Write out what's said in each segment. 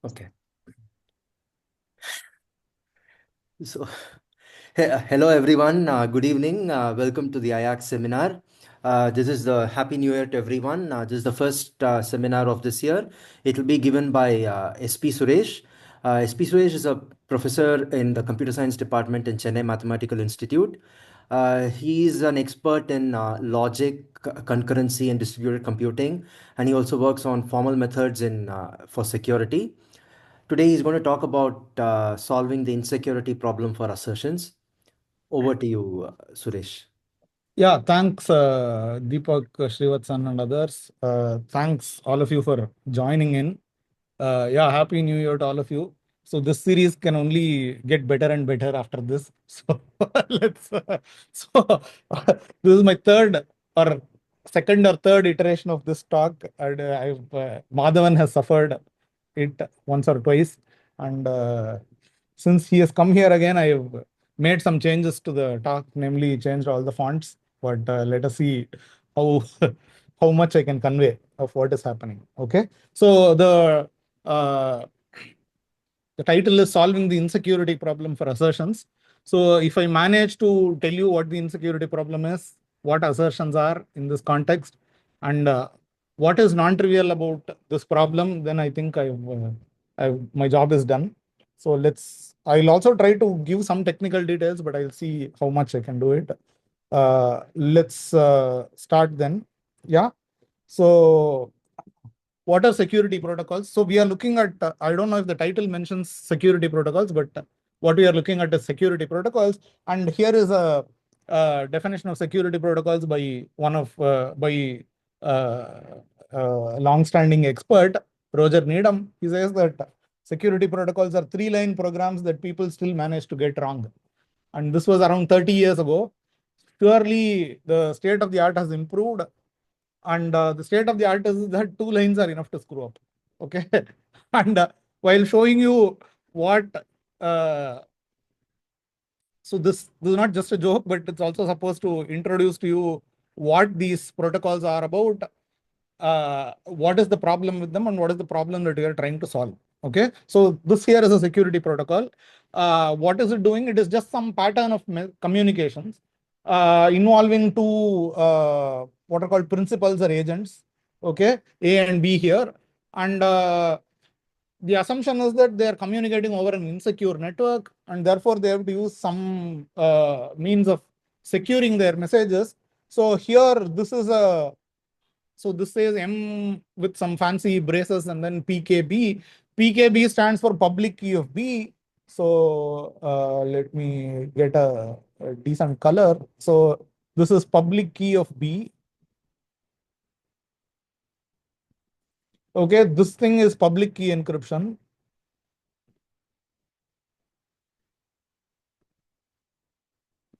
Okay. So, hello everyone. Good evening. Welcome to the IARCS seminar. This is the Happy New Year to everyone. This is the first seminar of this year. It will be given by SP Suresh. SP Suresh is a professor in the Computer Science Department in Chennai Mathematical Institute. He is an expert in logic, concurrency, and distributed computing, and he also works on formal methods in for security. Today he's going to talk about solving the insecurity problem for assertions. Over to you, Suresh. Yeah, thanks, Deepak, Srivatsan, and others. Thanks all of you for joining in. Yeah, Happy New Year to all of you. So this series can only get better and better after this. So let's. So this is my third or second or third iteration of this talk, and Madhavan has suffered it once or twice, and since he has come here again, I have made some changes to the talk, namely changed all the fonts. But let us see how how much I can convey of what is happening. Okay, so uh, the title is Solving the Insecurity Problem for Assertions. So if I manage to tell you what the insecurity problem is, what assertions are in this context, and what is non-trivial about this problem, then I think my job is done. So I'll also try to give some technical details, but I'll see how much I can do it. Let's start then. Yeah. So what are security protocols? So we are looking at, I don't know if the title mentions security protocols, but what we are looking at is security protocols. And here is a definition of security protocols by long-standing expert, Roger Needham. He says that security protocols are three-line programs that people still manage to get wrong. And this was around 30 years ago. Surely the state of the art has improved, and the state of the art is that two lines are enough to screw up. Okay. And while showing you what, uh, so this is not just a joke, but it's also supposed to introduce to you what these protocols are about, what is the problem with them, and what is the problem that we are trying to solve. Okay. So this here is a security protocol. What is it doing? It is just some pattern of communications involving two what are called principals or agents. Okay, A and B here. And the assumption is that they are communicating over an insecure network, and therefore they have to use some means of securing their messages. So here, this says M with some fancy braces and then PKB. PKB stands for public key of B. So let me get a decent color. So this is public key of B. Okay, this thing is public key encryption.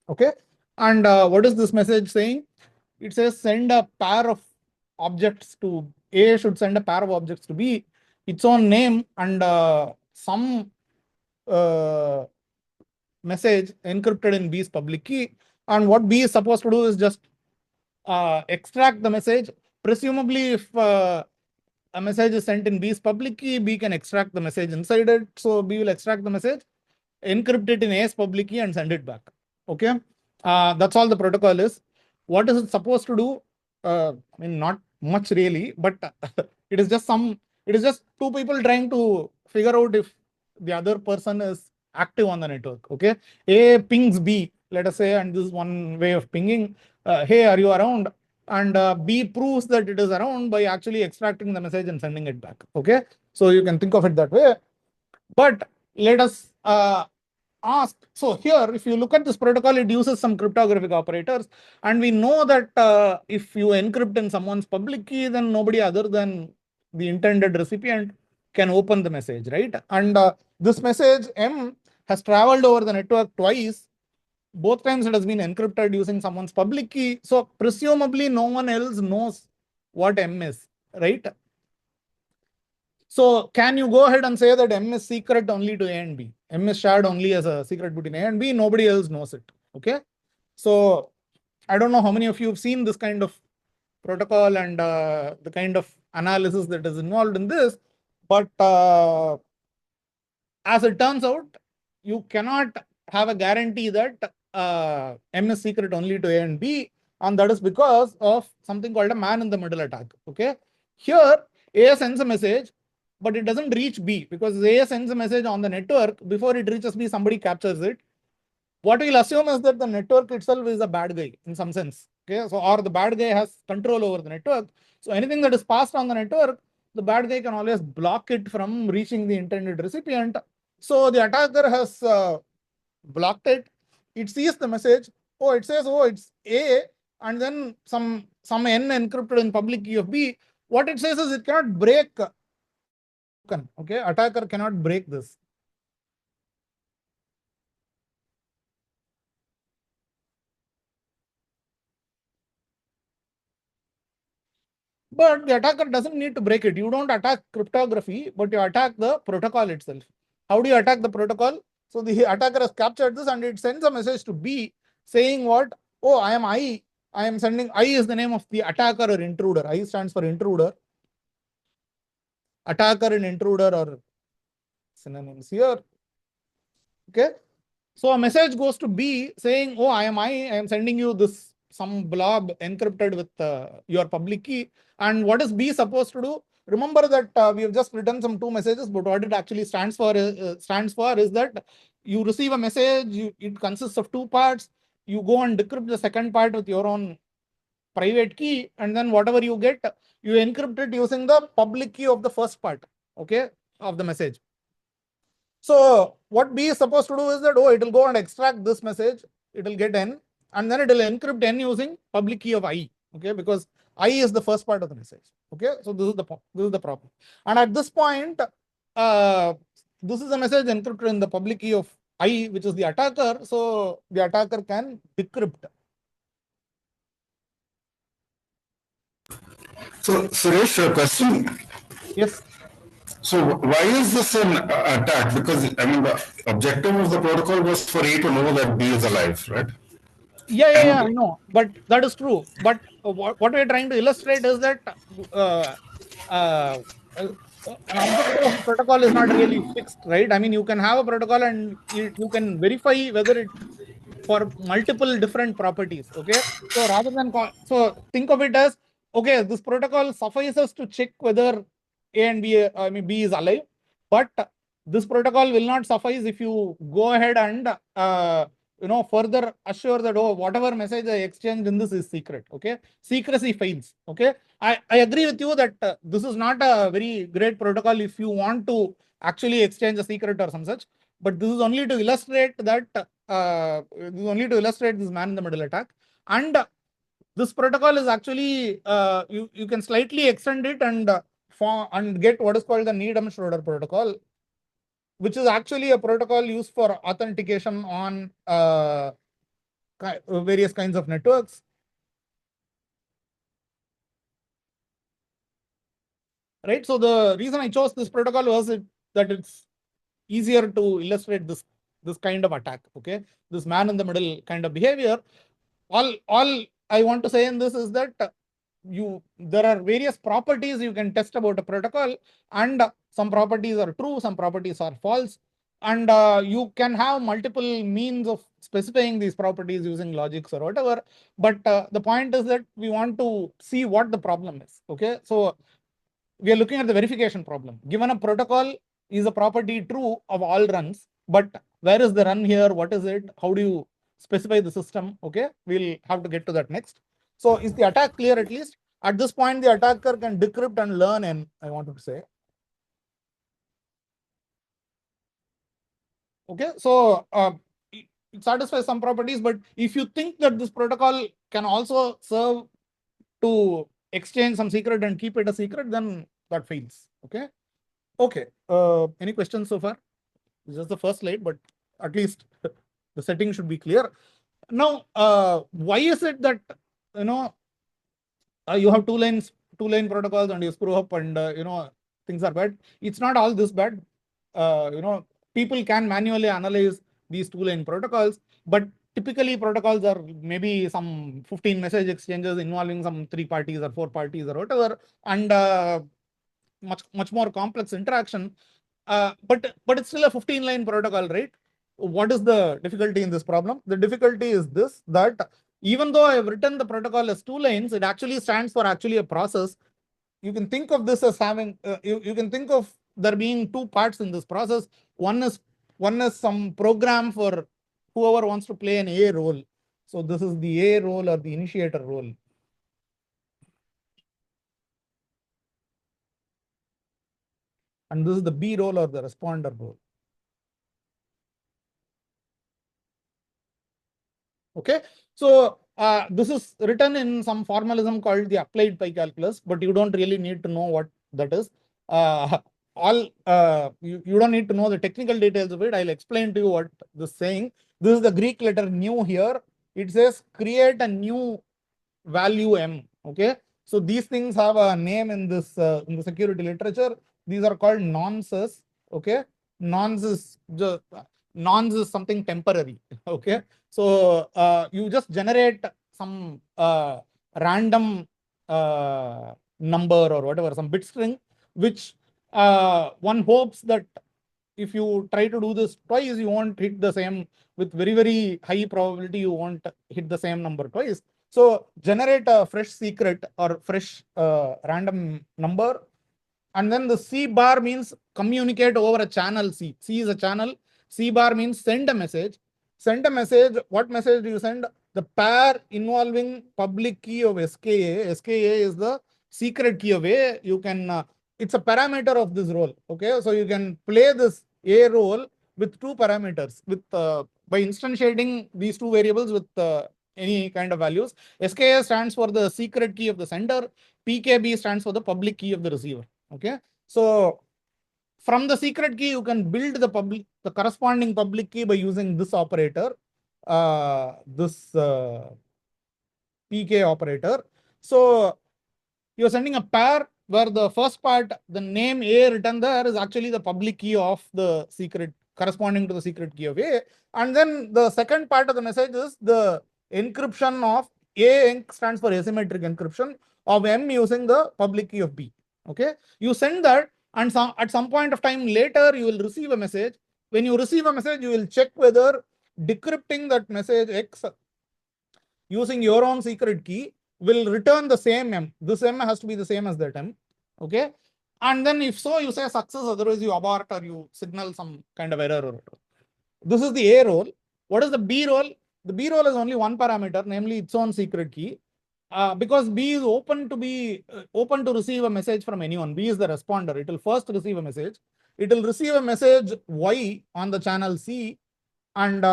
Okay, and what is this message saying? It says send a pair of objects to A, should send a pair of objects to B, its own name, and some message encrypted in B's public key. And what B is supposed to do is just extract the message. Presumably, if a message is sent in B's public key, B can extract the message inside it. So B will extract the message, encrypt it in A's public key, and send it back. Okay, that's all the protocol is. What is it supposed to do? I mean, not much really, but it is just two people trying to figure out if the other person is active on the network. Okay, A pings B, let us say, and this is one way of pinging. Hey, are you around? And B proves that it is around by actually extracting the message and sending it back. Okay, so you can think of it that way. But let us ask. So here, if you look at this protocol, it uses some cryptographic operators, and we know that if you encrypt in someone's public key, then nobody other than the intended recipient can open the message, right? And this message M has traveled over the network twice. Both times it has been encrypted using someone's public key. So presumably no one else knows what M is, right? So can you go ahead and say that M is secret only to A and B? M is shared only as a secret between A and B. Nobody else knows it. Okay. So I don't know how many of you have seen this kind of protocol and the kind of analysis that is involved in this. But as it turns out, you cannot have a guarantee that M is secret only to A and B, and that is because of something called a man in the middle attack. Okay, here A sends a message, but it doesn't reach B because A sends a message on the network. Before it reaches B, somebody captures it. What we'll assume is that the network itself is a bad guy in some sense. Okay, so or the bad guy has control over the network. So anything that is passed on the network, the bad guy can always block it from reaching the intended recipient. So the attacker has blocked it. It sees the message. Oh, it says, oh, it's A, and then some N encrypted in public key of B. What it says is it cannot break token. Okay, attacker cannot break this. But the attacker doesn't need to break it. You don't attack cryptography, but you attack the protocol itself. How do you attack the protocol? So the attacker has captured this and it sends a message to B saying what? Oh, I am I. I am sending I is the name of the attacker or intruder. I stands for intruder. Attacker and intruder are synonyms here. Okay. So a message goes to B saying, oh, I am sending you this some blob encrypted with your public key. And what is B supposed to do? Remember that we have just written some two messages, but what it actually stands for is that you receive a message, it consists of two parts. You go and decrypt the second part with your own private key, and then whatever you get, you encrypt it using the public key of the first part, okay, of the message. So what B is supposed to do is that, oh, it will go and extract this message, it will get N, and then it will encrypt N using public key of I, okay, because I is the first part of the message, okay. So this is the problem. And at this point, this is a message encrypted in the public key of I, which is the attacker. So the attacker can decrypt. So, Suresh, a question. Yes. So, why is this an attack? Because, I mean, the objective of the protocol was for A to know that B is alive, right? Yeah, I know, but that is true. But what we're trying to illustrate is that uh, uh, an objective of a protocol is not really fixed, right? I mean, you can have a protocol and you can verify whether it for multiple different properties. Okay, so rather than so think of it as, okay, this protocol suffices to check whether A and B, I mean B is alive, but this protocol will not suffice if you go ahead and further assure that, oh, whatever message I exchanged in this is secret. Okay, secrecy fails. Okay, I agree with you that this is not a very great protocol if you want to actually exchange a secret or some such, but this is only to illustrate that this man in the middle attack. And this protocol is actually you can slightly extend it and and get what is called the Needham-Schroeder protocol, which is actually a protocol used for authentication on various kinds of networks. Right. So the reason I chose this protocol was that it's easier to illustrate this kind of attack. Okay, this man in the middle kind of behavior. All I want to say in this is that there are various properties you can test about a protocol, and some properties are true, some properties are false, and you can have multiple means of specifying these properties using logics or whatever. But the point is that we want to see what the problem is. Okay, so we are looking at the verification problem. Given a protocol is a property true of all runs, but where is the run here? What is it? How do you specify the system? Okay, we'll have to get to that next. So is the attack clear at least? At this point, the attacker can decrypt and learn, and I wanted to say. Okay, so it satisfies some properties, but if you think that this protocol can also serve to exchange some secret and keep it a secret, then that fails. Okay. Okay. Any questions so far? This is just the first slide, but at least the setting should be clear. Now, why is it that you have two-lane protocols and you screw up and things are bad? It's not all this bad. People can manually analyze these two-lane protocols, but typically protocols are maybe some 15 message exchanges involving some 3 parties or 4 parties or whatever, and much more complex interaction. but it's still a 15-line protocol, right? What is the difficulty in this problem? The difficulty is this, that even though I have written the protocol as 2 lines, it actually stands for actually a process. You can think of this as having, you can think of there being 2 parts in this process. One is some program for whoever wants to play an A role. So this is the A role or the initiator role. And this is the B role or the responder role. Okay, so this is written in some formalism called the applied pi calculus, but you don't really need to know what that is. You don't need to know the technical details of it. I'll explain to you what this is saying. This is the Greek letter nu here. It says create a new value m. Okay, so these things have a name in this in the security literature. These are called nonces. Okay, nonce is just nonce is something temporary. Okay, so you just generate some random number or whatever, some bit string, which one hopes that if you try to do this twice, you won't hit the same, with very, very high probability, you won't hit the same number twice. So generate a fresh secret or fresh random number. And then the C bar means communicate over a channel C. C is a channel. C bar means send a message. Send a message. What message do you send? The pair involving public key of SKA. SKA is the secret key of A. You can, it's a parameter of this role. Okay, so you can play this A role with 2 parameters with by instantiating these 2 variables with any kind of values. SKA stands for the secret key of the sender. PKB stands for the public key of the receiver. Okay, so from the secret key, you can build the corresponding public key by using this operator, this PK operator. So you're sending a pair where the first part, the name A written there, is actually the public key of the secret, corresponding to the secret key of A. And then the second part of the message is the encryption of A. Stands for asymmetric encryption of M using the public key of B. Okay, you send that, and at some point of time later, you will receive a message. When you receive a message, you will check whether decrypting that message X using your own secret key will return the same M. This M has to be the same as that M. Okay, and then if so, you say success, otherwise you abort or you signal some kind of error or whatever. This is the A role. What is the B role? The B role is only one parameter, namely its own secret key. Because B is open to receive a message from anyone. B is the responder. It will first receive a message. It will receive a message Y on the channel C, and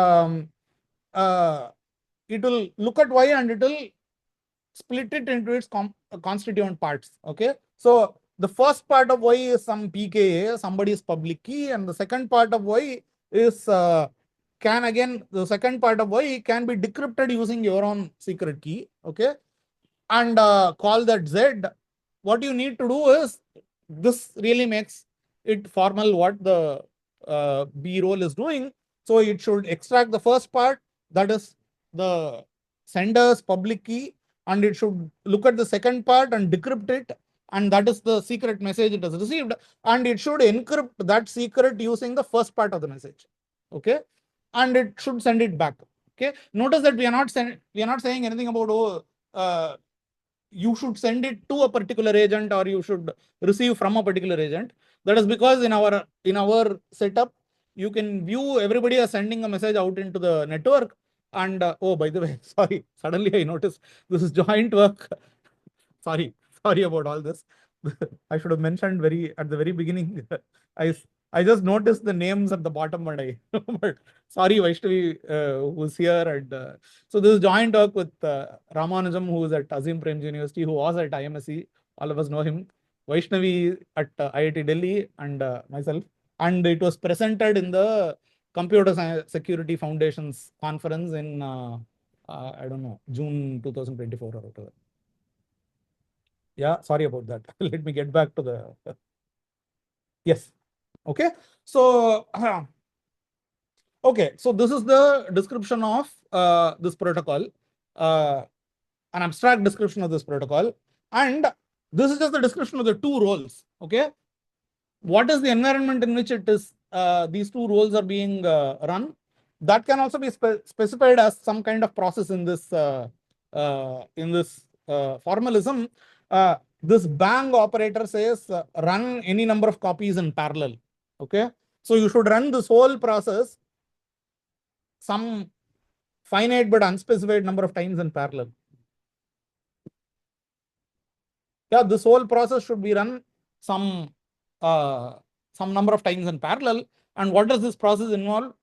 it will look at Y and it will split it into its constituent parts. Okay, so the first part of Y is some PKA, somebody's public key, and the second part of Y is the second part of Y can be decrypted using your own secret key. Okay, and call that Z. What you need to do is, this really makes it formal what the B role is doing. So it should extract the first part, that is the sender's public key, and it should look at the second part and decrypt it, and that is the secret message it has received, and it should encrypt that secret using the first part of the message. Okay, and it should send it back. Okay, notice that we are not saying anything about you should send it to a particular agent or you should receive from a particular agent. That is because in our setup, you can view everybody as sending a message out into the network. And oh, by the way, sorry, suddenly I noticed this is joint work. sorry about all this. I should have mentioned at the very beginning. I just noticed the names at the bottom, and but sorry, Vaishnavi, who's here. And so this is joint work with Ramanujam, who is at Azim Premji University, who was at IMSC. All of us know him. Vaishnavi at IIT Delhi, and myself. And it was presented in the Computer Security Foundation's conference in I don't know, June 2024 or whatever. Yeah, sorry about that. Let me get back to the yes. Okay, so okay, so this is the description of this protocol, an abstract description of this protocol, and this is just the description of the 2 roles. Okay, what is the environment in which it is these two roles are being run. That can also be specified as some kind of process in this formalism. This bang operator says run any number of copies in parallel. Okay, so you should run this whole process some finite but unspecified number of times in parallel. Yeah, this whole process should be run some number of times in parallel. And what does this process involve?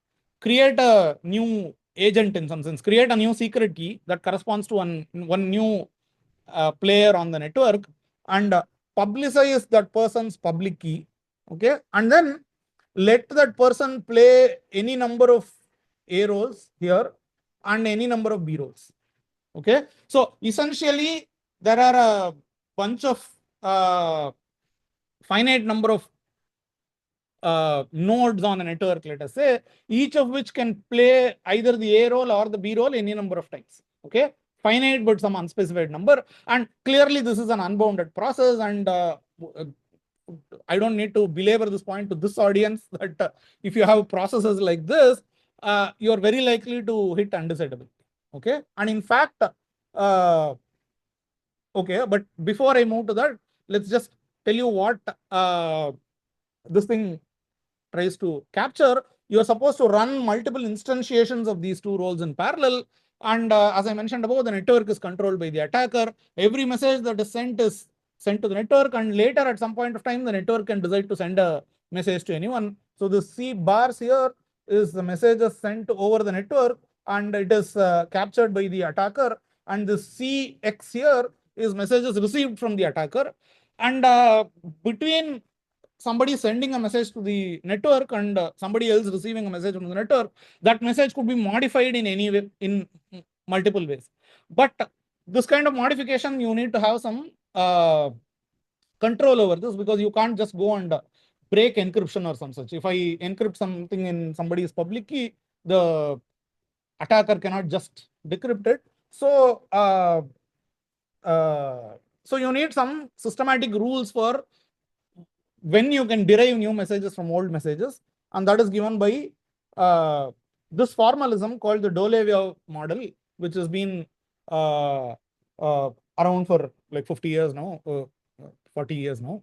Create a new agent in some sense, create a new secret key that corresponds to one new player on the network, and publicize that person's public key. Okay, and then let that person play any number of A roles here and any number of B roles. Okay, so essentially there are a bunch of finite number of nodes on a network, let us say, each of which can play either the A role or the B role any number of times. Okay, finite but some unspecified number. And clearly this is an unbounded process, and I don't need to belabor this point to this audience that if you have processes like this, you're very likely to hit undecidability. Okay, and in fact, okay, but before I move to that, let's just tell you what this thing tries to capture. You are supposed to run multiple instantiations of these two roles in parallel. And as I mentioned above, the network is controlled by the attacker. Every message that is sent to the network, and later at some point of time, the network can decide to send a message to anyone. So the C bars here is the messages sent over the network, and it is captured by the attacker. And the CX here is messages received from the attacker. And between somebody sending a message to the network and somebody else receiving a message from the network, that message could be modified in any way, in multiple ways. But this kind of modification, you need to have some control over this, because you can't just go and break encryption or some such. If I encrypt something in somebody's public key, the attacker cannot just decrypt it. So so you need some systematic rules for when you can derive new messages from old messages, and that is given by this formalism called the Doleviev model, which has been around for like 50 years now, 40 years now.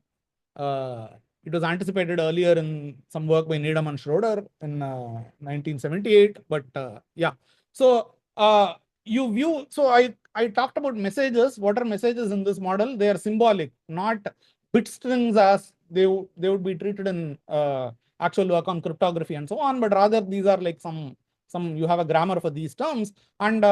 It was anticipated earlier in some work by Needham and Schroeder in 1978, but yeah. So you view, so I talked about messages. What are messages in this model? They are symbolic, not bit strings as they would be treated in actual work on cryptography and so on, but rather these are like some you have a grammar for these terms, and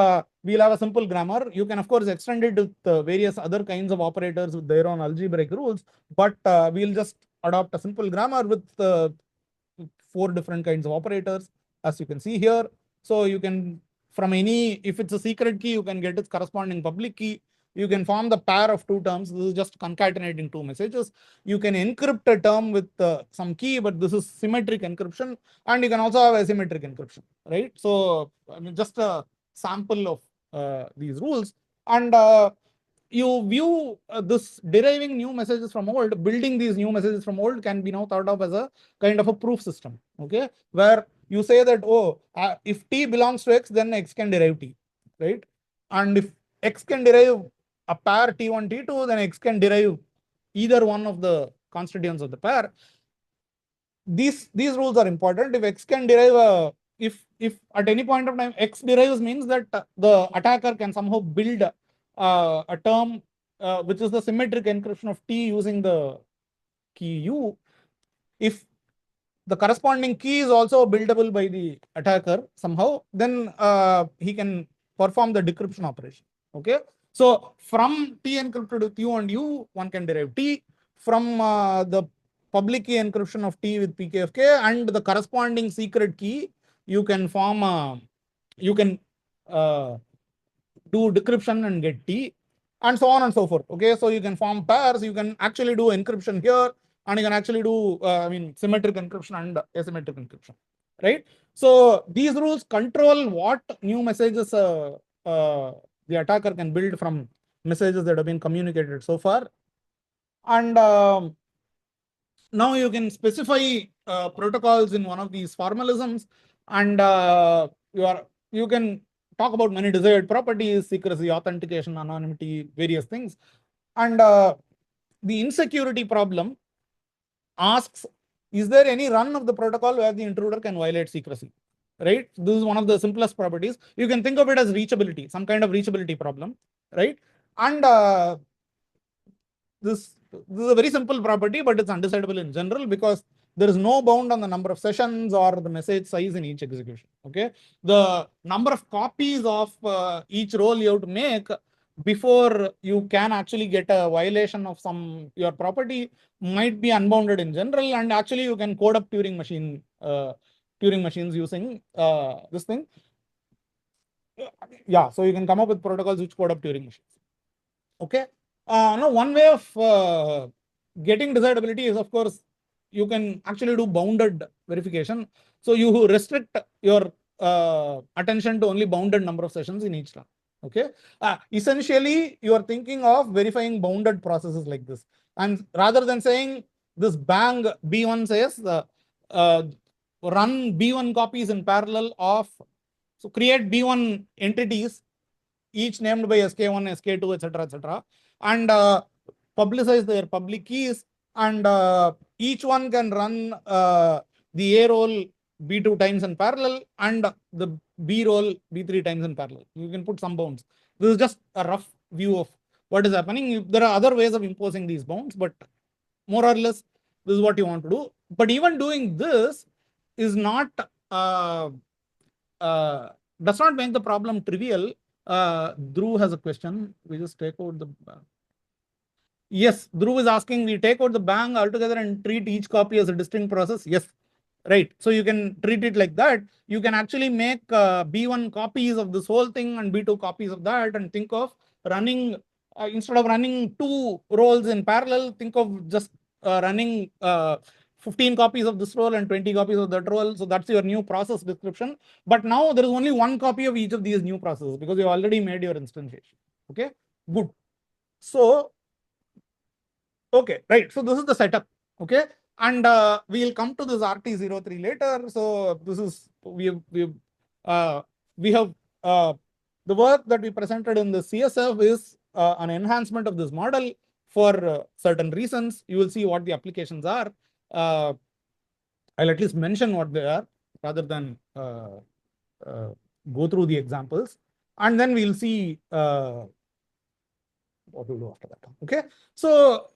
we'll have a simple grammar. You can of course extend it with various other kinds of operators with their own algebraic rules, but we'll just adopt a simple grammar with 4 different kinds of operators, as you can see here. So you can, from any, if it's a secret key, you can get its corresponding public key. You can form the pair of 2 terms. This is just concatenating 2 messages. You can encrypt a term with some key, but this is symmetric encryption. And you can also have asymmetric encryption, right? So I mean, just a sample of these rules. And you view this deriving new messages from old, building these new messages from old can be now thought of as a kind of a proof system, okay? Where you say that, oh, if T belongs to X, then X can derive T, right? And if X can derive a pair T1, T2, then X can derive either one of the constituents of the pair. These rules are important. If X can derive a, if at any point of time X derives, means that the attacker can somehow build a term which is the symmetric encryption of T using the key U. If the corresponding key is also buildable by the attacker somehow, then he can perform the decryption operation. Okay, so from T encrypted with U and U, one can derive T. From the public key encryption of T with PKFK and the corresponding secret key, you can form you can do decryption and get T, and so on and so forth. Okay, so you can form pairs. You can actually do encryption here, and you can actually do symmetric encryption and asymmetric encryption, right? So these rules control what new messages the attacker can build from messages that have been communicated so far. And Now you can specify protocols in one of these formalisms, and you can talk about many desired properties, secrecy, authentication, anonymity, various things. And the insecurity problem asks, is there any run of the protocol where the intruder can violate secrecy? Right? This is one of the simplest properties. You can think of it as reachability, some kind of reachability problem, right? And this is a very simple property, but it's undecidable in general because there is no bound on the number of sessions or the message size in each execution. Okay, the number of copies of each role you have to make before you can actually get a violation of your property might be unbounded in general, and actually you can code up Turing machines using this thing. Yeah, so you can come up with protocols which code up Turing machines. Okay. Now, one way of getting desirability is, of course, you can actually do bounded verification. So you restrict your attention to only bounded number of sessions in each run. Okay. Essentially, you are thinking of verifying bounded processes like this. And rather than saying this bang B1 says run B1 copies in parallel of, so create B1 entities each named by SK1, SK2, etc., and publicize their public keys, and each one can run the A role B2 times in parallel and the B role B3 times in parallel. You can put some bounds. This is just a rough view of what is happening. There are other ways of imposing these bounds, but more or less, this is what you want to do. But even doing this is not does not make the problem trivial. Dhruv has a question. We just take out the. Yes, Dhruv is asking, we take out the bang altogether and treat each copy as a distinct process. Yes, right. So you can treat it like that. You can actually make B1 copies of this whole thing and B2 copies of that, and think of running, instead of running 2 roles in parallel, think of just running 15 copies of this role and 20 copies of that role. So that's your new process description. But now there is only 1 copy of each of these new processes because you already made your instantiation. Okay, good. So, okay, right. So this is the setup. Okay, and we'll come to this RT03 later. So this is we have the work that we presented in the CSF is an enhancement of this model for certain reasons. You will see what the applications are. I'll at least mention what they are rather than go through the examples, and then we'll see what we'll do after that. Okay, so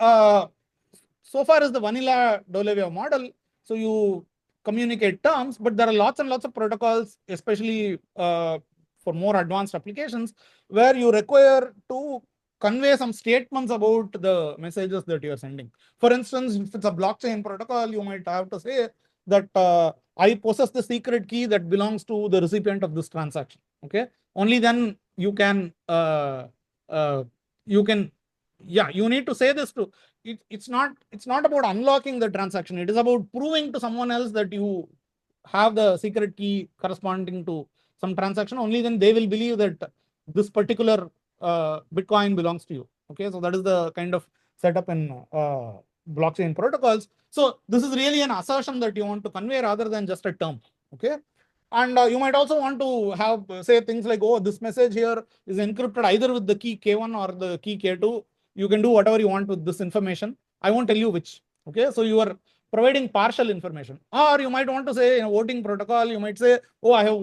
so far as the vanilla Dolevia model, so you communicate terms, but there are lots and lots of protocols, especially for more advanced applications, where you require to convey some statements about the messages that you are sending. For instance, if it's a blockchain protocol, you might have to say that I possess the secret key that belongs to the recipient of this transaction. Okay, only then you can you need to say this to it's not about unlocking the transaction. It is about proving to someone else that you have the secret key corresponding to some transaction. Only then they will believe that this particular Bitcoin belongs to you. Okay, so that is the kind of setup in blockchain protocols. So this is really an assertion that you want to convey rather than just a term. Okay, and you might also want to have say things like, oh, this message here is encrypted either with the key K1 or the key K2. You can do whatever you want with this information. I won't tell you which. Okay, so you are providing partial information. Or you might want to say in a voting protocol, you might say, oh, I have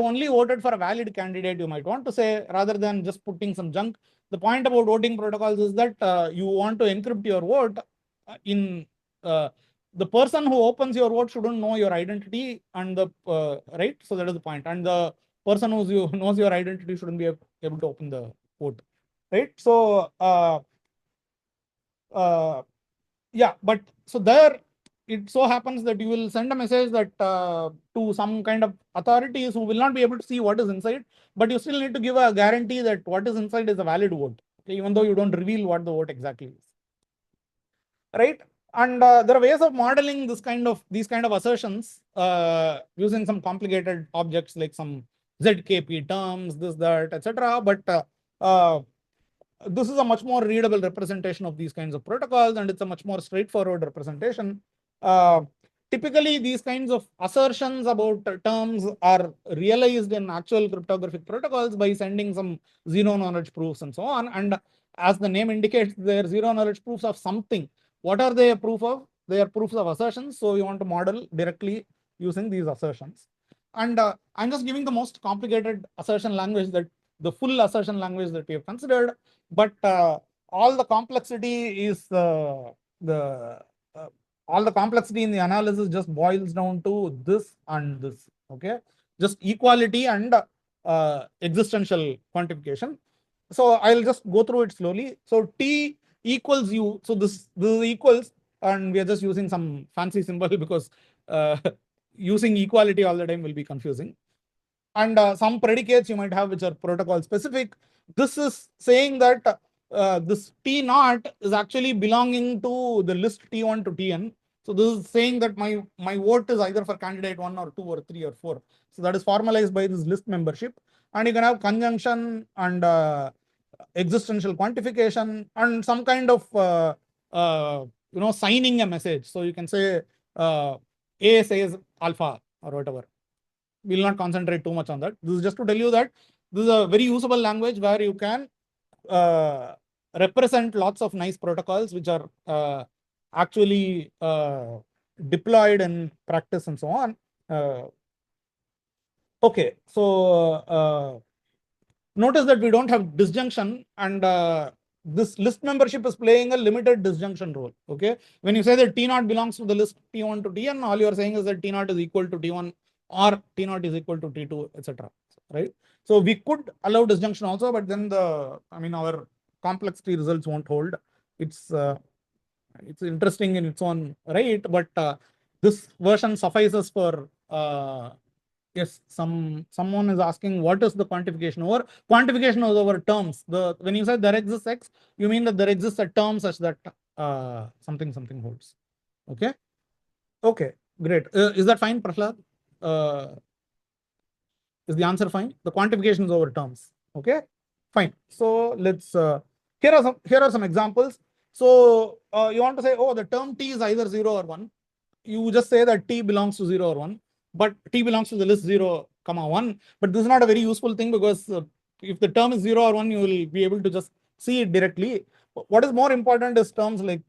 only voted for a valid candidate. You might want to say, rather than just putting some junk. The point about voting protocols is that you want to encrypt your vote in the person who opens your vote shouldn't know your identity, and the right. So that is the point. And the person who knows your identity shouldn't be able to open the vote. Right. So yeah, but so there it so happens that you will send a message that to some kind of authorities who will not be able to see what is inside, but you still need to give a guarantee that what is inside is a valid vote. Okay, even though you don't reveal what the vote exactly is. Right. And there are ways of modeling these kind of assertions using some complicated objects like some ZKP terms, this, that, etc. But this is a much more readable representation of these kinds of protocols, and it's a much more straightforward representation. Typically, these kinds of assertions about terms are realized in actual cryptographic protocols by sending some zero knowledge proofs and so on. And as the name indicates, they are zero knowledge proofs of something. What are they a proof of? They are proofs of assertions. So you want to model directly using these assertions. And I'm just giving the most complicated assertion language, that the full assertion language that we have considered, but all the complexity is the all the complexity in the analysis just boils down to this and this. Okay, just equality and existential quantification. So I'll just go through it slowly. So T equals U. So this is equals, and we are just using some fancy symbol because using equality all the time will be confusing. And some predicates you might have which are protocol specific. This is saying that this T naught is actually belonging to the list T1 to Tn. So this is saying that my vote is either for candidate 1 or 2 or 3 or 4. So that is formalized by this list membership. And you can have conjunction and existential quantification and some kind of signing a message. So you can say A says alpha or whatever. We will not concentrate too much on that. This is just to tell you that this is a very usable language where you can represent lots of nice protocols which are actually deployed in practice and so on. Okay, so notice that we don't have disjunction, and this list membership is playing a limited disjunction role. Okay, when you say that T0 belongs to the list T1 to Tn, all you are saying is that T0 is equal to T1 or T0 is equal to T2, etc. Right? So we could allow disjunction also, but then our complexity results won't hold. It's interesting in its own right, but this version suffices for yes, someone is asking what is the quantification over? Quantification is over terms. When you say there exists X, you mean that there exists a term such that something holds. Okay. Okay. Great. Is that fine, Prahlad? Is the answer fine? The quantification is over terms. Okay. Fine. So let's. Here are some examples. So you want to say, oh, the term T is either 0 or 1. You just say that T belongs to 0 or 1, but T belongs to the list 0, 1. But this is not a very useful thing because if the term is 0 or 1, you will be able to just see it directly. What is more important is terms like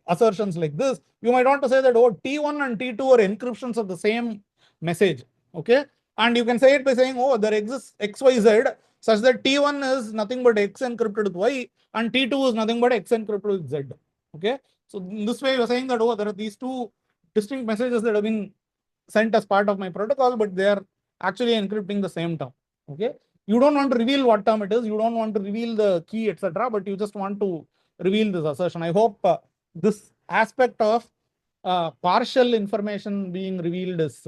assertions like this. You might want to say that, oh, T1 and T2 are encryptions of the same message. Okay. And you can say it by saying, oh, there exists XYZ such that T1 is nothing but X encrypted with Y and T2 is nothing but X encrypted with Z. Okay. So in this way, you're saying that, oh, there are these two distinct messages that have been sent as part of my protocol, but they are actually encrypting the same term. Okay. You don't want to reveal what term it is. You don't want to reveal the key, etc. But you just want to reveal this assertion. I hope this aspect of partial information being revealed is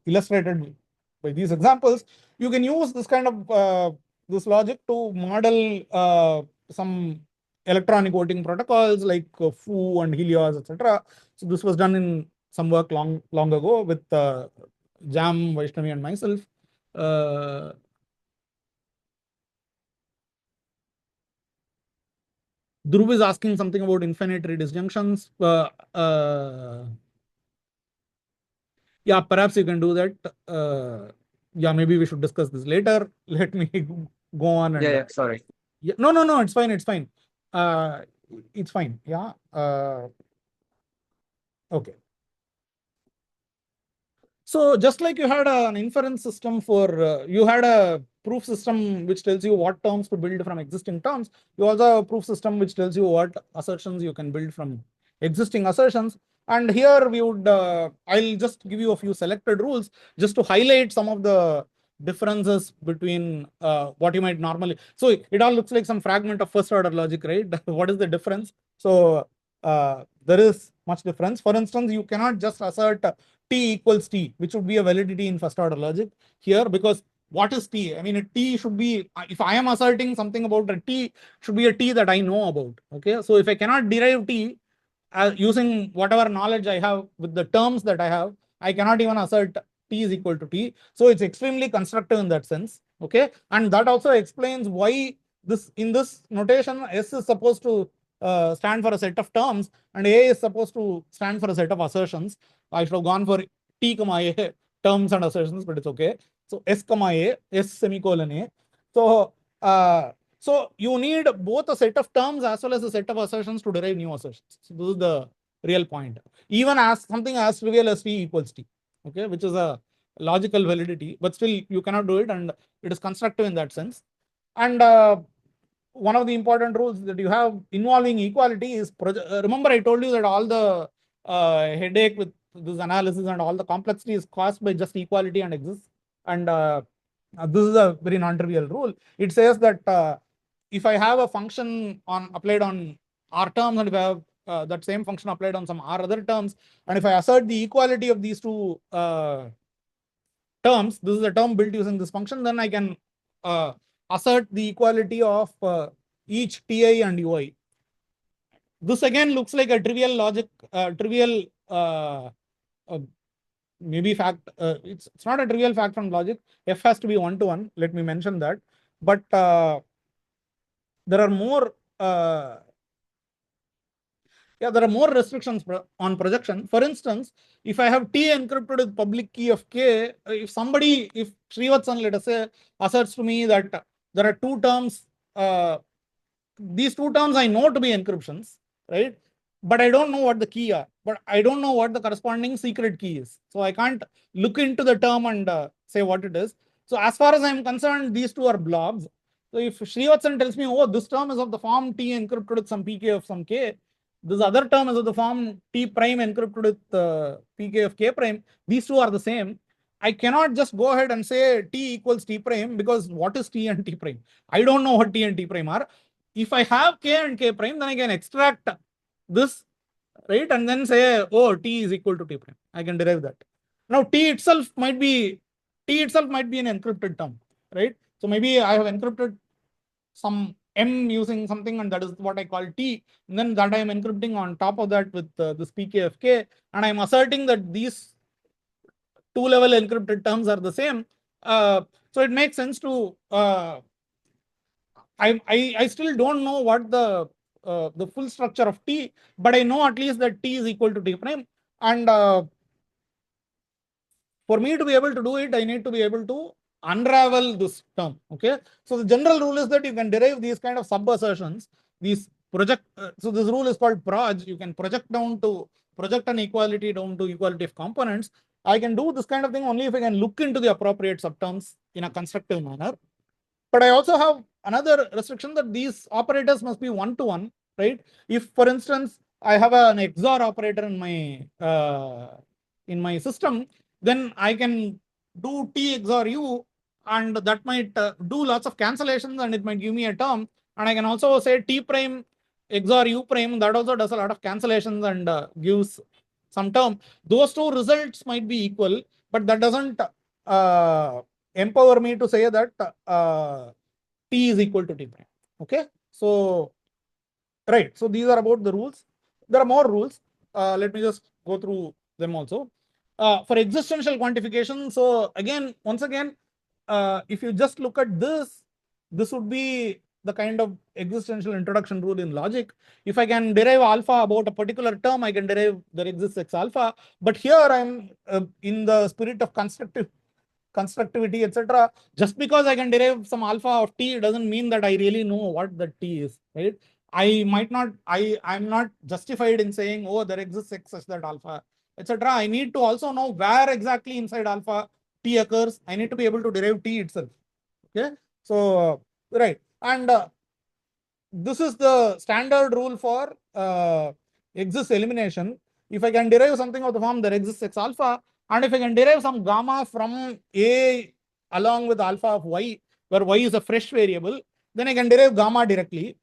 illustrated by these examples. You can use this kind of this logic to model some electronic voting protocols like Foo and Helios, etc. So this was done in some work long ago with Jam, Vaishnavi, and myself. Dhruv is asking something about infinitary disjunctions. Yeah, perhaps you can do that. Yeah, maybe we should discuss this later. Let me go on. And, yeah, sorry. Yeah, no, it's fine. It's fine. It's fine. Yeah. Okay. So just like you had an inference system for, you had a proof system which tells you what terms to build from existing terms, you also have a proof system which tells you what assertions you can build from existing assertions. And here we would, I'll just give you a few selected rules just to highlight some of the differences between what you might normally. So it all looks like some fragment of first order logic, right? What is the difference? So there is much difference. For instance, you cannot just assert T equals T, which would be a validity in first order logic here, because what is T? I mean, a T should be, if I am asserting something about a T, should be a T that I know about. Okay, so if I cannot derive T using whatever knowledge I have with the terms that I have, I cannot even assert T is equal to T. So it's extremely constructive in that sense. Okay, and that also explains why this in this notation S is supposed to stand for a set of terms and A is supposed to stand for a set of assertions. I should have gone for T comma A terms and assertions, but it's okay. So S comma A, S semicolon A. So so you need both a set of terms as well as a set of assertions to derive new assertions. So this is the real point. Even as something as trivial as T equals T, okay, which is a logical validity, but still you cannot do it, and it is constructive in that sense. And one of the important rules that you have involving equality is remember I told you that all the headache with this analysis and all the complexity is caused by just equality and exists. And this is a very non-trivial rule. It says that if I have a function applied on R terms, and if I have that same function applied on some R other terms, and if I assert the equality of these two terms, this is a term built using this function, then I can assert the equality of each Ti and Ui. This again looks like a trivial logic, trivial maybe fact. It's not a trivial fact from logic. F has to be 1-to-1. Let me mention that. But there are more. There are more restrictions on projection. For instance, if I have T encrypted with public key of K, if Srivatsan, let us say, asserts to me that there are two terms, these two terms I know to be encryptions, right? But I don't know what the key are, but I don't know what the corresponding secret key is. So I can't look into the term and say what it is. So as far as I'm concerned, these two are blobs. So if Srivatsan tells me, oh, this term is of the form T encrypted with some PK of some K, this other term is of the form T prime encrypted with PK of K prime, these two are the same. I cannot just go ahead and say T equals T prime, because what is T and T prime? I don't know what T and T prime are. If I have K and K prime, then I can extract this, right? And then say, oh, T is equal to T prime. I can derive that. Now, T itself might be an encrypted term, right? So maybe I have encrypted some M using something, and that is what I call T. And then that I am encrypting on top of that with this PKFK, and I'm asserting that these two-level encrypted terms are the same. So it makes sense to I still don't know what the full structure of T, but I know at least that T is equal to T prime. And for me to be able to do it, I need to be able to unravel this term. Okay. So the general rule is that you can derive these kind of sub assertions, these project. So this rule is called proj. You can project an equality down to equality of components. I can do this kind of thing only if I can look into the appropriate subterms in a constructive manner. But I also have another restriction that these operators must be 1-to-1, right? If, for instance, I have an XOR operator in my system, then I can do T XOR U, and that might do lots of cancellations, and it might give me a term. And I can also say T prime XOR U prime, that also does a lot of cancellations and gives some term. Those two results might be equal, but that doesn't empower me to say that T is equal to T prime. Okay. So, right. So these are about the rules. There are more rules. Let me just go through them also. For existential quantification, so again, once again, if you just look at this would be the kind of existential introduction rule in logic. If I can derive alpha about a particular term, I can derive there exists X alpha. But here I'm in the spirit of constructivity, etc. Just because I can derive some alpha of T doesn't mean that I really know what the T is, right? I'm not justified in saying, oh, there exists X such that alpha, etc. I need to also know where exactly inside alpha T occurs. I need to be able to derive T itself. Okay. So, right. And this is the standard rule for exists elimination. If I can derive something of the form there exists X alpha, and if I can derive some gamma from A along with alpha of Y, where Y is a fresh variable, then I can derive gamma directly.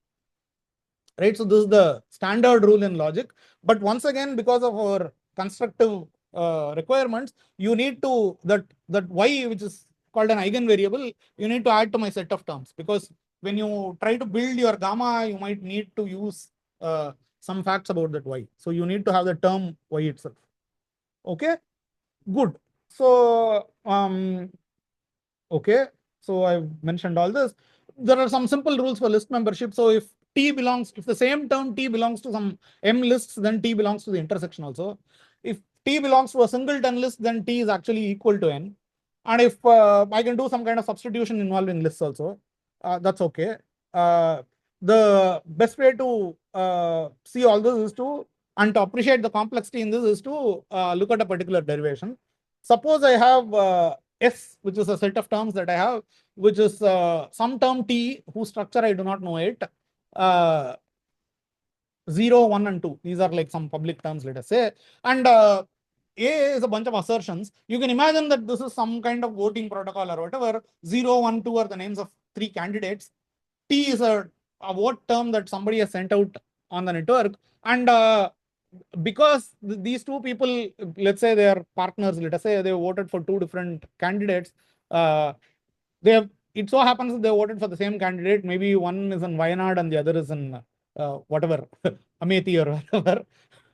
Right. So this is the standard rule in logic. But once again, because of our constructive requirements, you need to that Y, which is called an eigenvariable, you need to add to my set of terms, because when you try to build your gamma, you might need to use some facts about that Y. So you need to have the term Y itself. Okay, good. So okay. So I've mentioned all this. There are some simple rules for list membership. So if the same term T belongs to some M lists, then T belongs to the intersection also. If T belongs to a singleton list, then T is actually equal to N. And if I can do some kind of substitution involving lists also, that's okay. The best way to see all this is and to appreciate the complexity in this is to look at a particular derivation. Suppose I have S, which is a set of terms that I have, which is some term T whose structure I do not know it. 0, 1, and 2. These are like some public terms, let us say. And A is a bunch of assertions. You can imagine that this is some kind of voting protocol or whatever. 0, 1, 2 are the names of 3 candidates. T is a vote term that somebody has sent out on the network. And because these two people, let's say they are partners, let us say they voted for 2 different candidates. It so happens that they voted for the same candidate. Maybe one is in Wayanad and the other is in whatever, Amethi or whatever.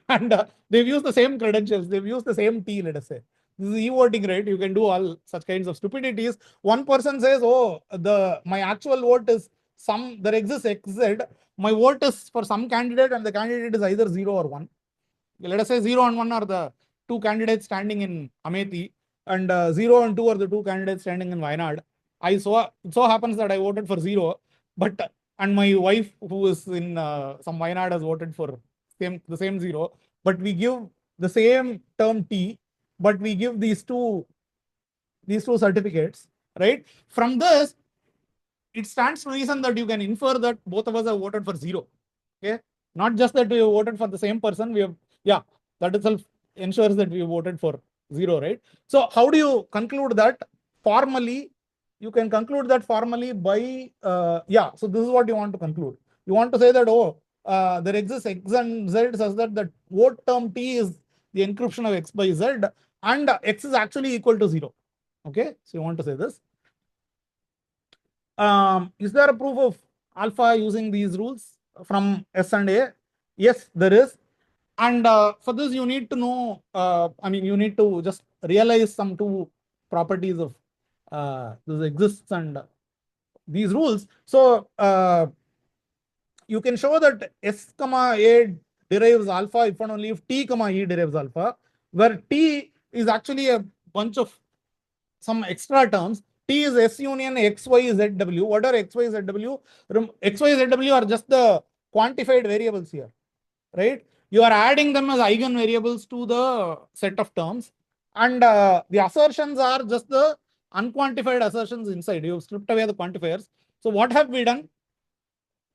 And they've used the same credentials. They've used the same T, let us say. This is e-voting, right? You can do all such kinds of stupidities. One person says, oh, my actual vote is there exists XZ. My vote is for some candidate and the candidate is either 0 or 1. Let us say 0 and 1 are the 2 candidates standing in Amethi, and 0 and 2 are the 2 candidates standing in Wayanad. It so happens that I voted for 0, and my wife, who is in some Wayanad, has voted for the same 0. But we give the same term T, but we give these two certificates, right? From this, it stands to reason that you can infer that both of us have voted for 0. Okay, not just that we have voted for the same person. That itself ensures that we voted for 0, right? So how do you conclude that formally? You can conclude that formally by so this is what you want to conclude. You want to say that there exists X and Z such that the vote term T is the encryption of X by Z, and X is actually equal to 0. Okay, so you want to say this. Is there a proof of alpha using these rules from S and A? Yes, there is. And for this, you need to know, you need to just realize some 2 properties of this exists and these rules. So you can show that S comma A derives alpha if and only if T comma E derives alpha, where T is actually a bunch of some extra terms. T is S union XYZW. What are XYZW? XYZW are just the quantified variables here, right? You are adding them as eigenvariables to the set of terms. And the assertions are just the unquantified assertions inside. You have stripped away the quantifiers. So what have we done?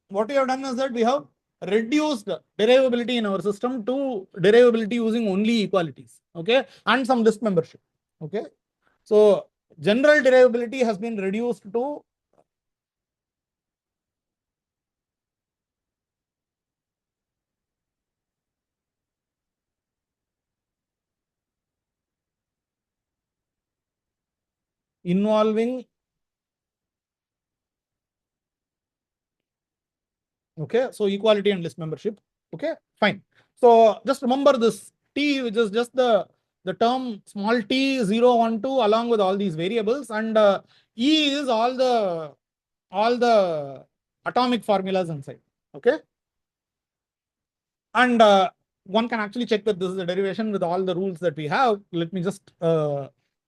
What we have done is that we have reduced derivability in our system to derivability using only equalities, okay, and some list membership, okay. So general derivability has been reduced to involving, okay, so equality and list membership, okay, fine. So just remember this T, which is just the term small t 0, 1, 2 along with all these variables, and E is all the atomic formulas inside, okay. And one can actually check that this is a derivation with all the rules that we have. Let me just,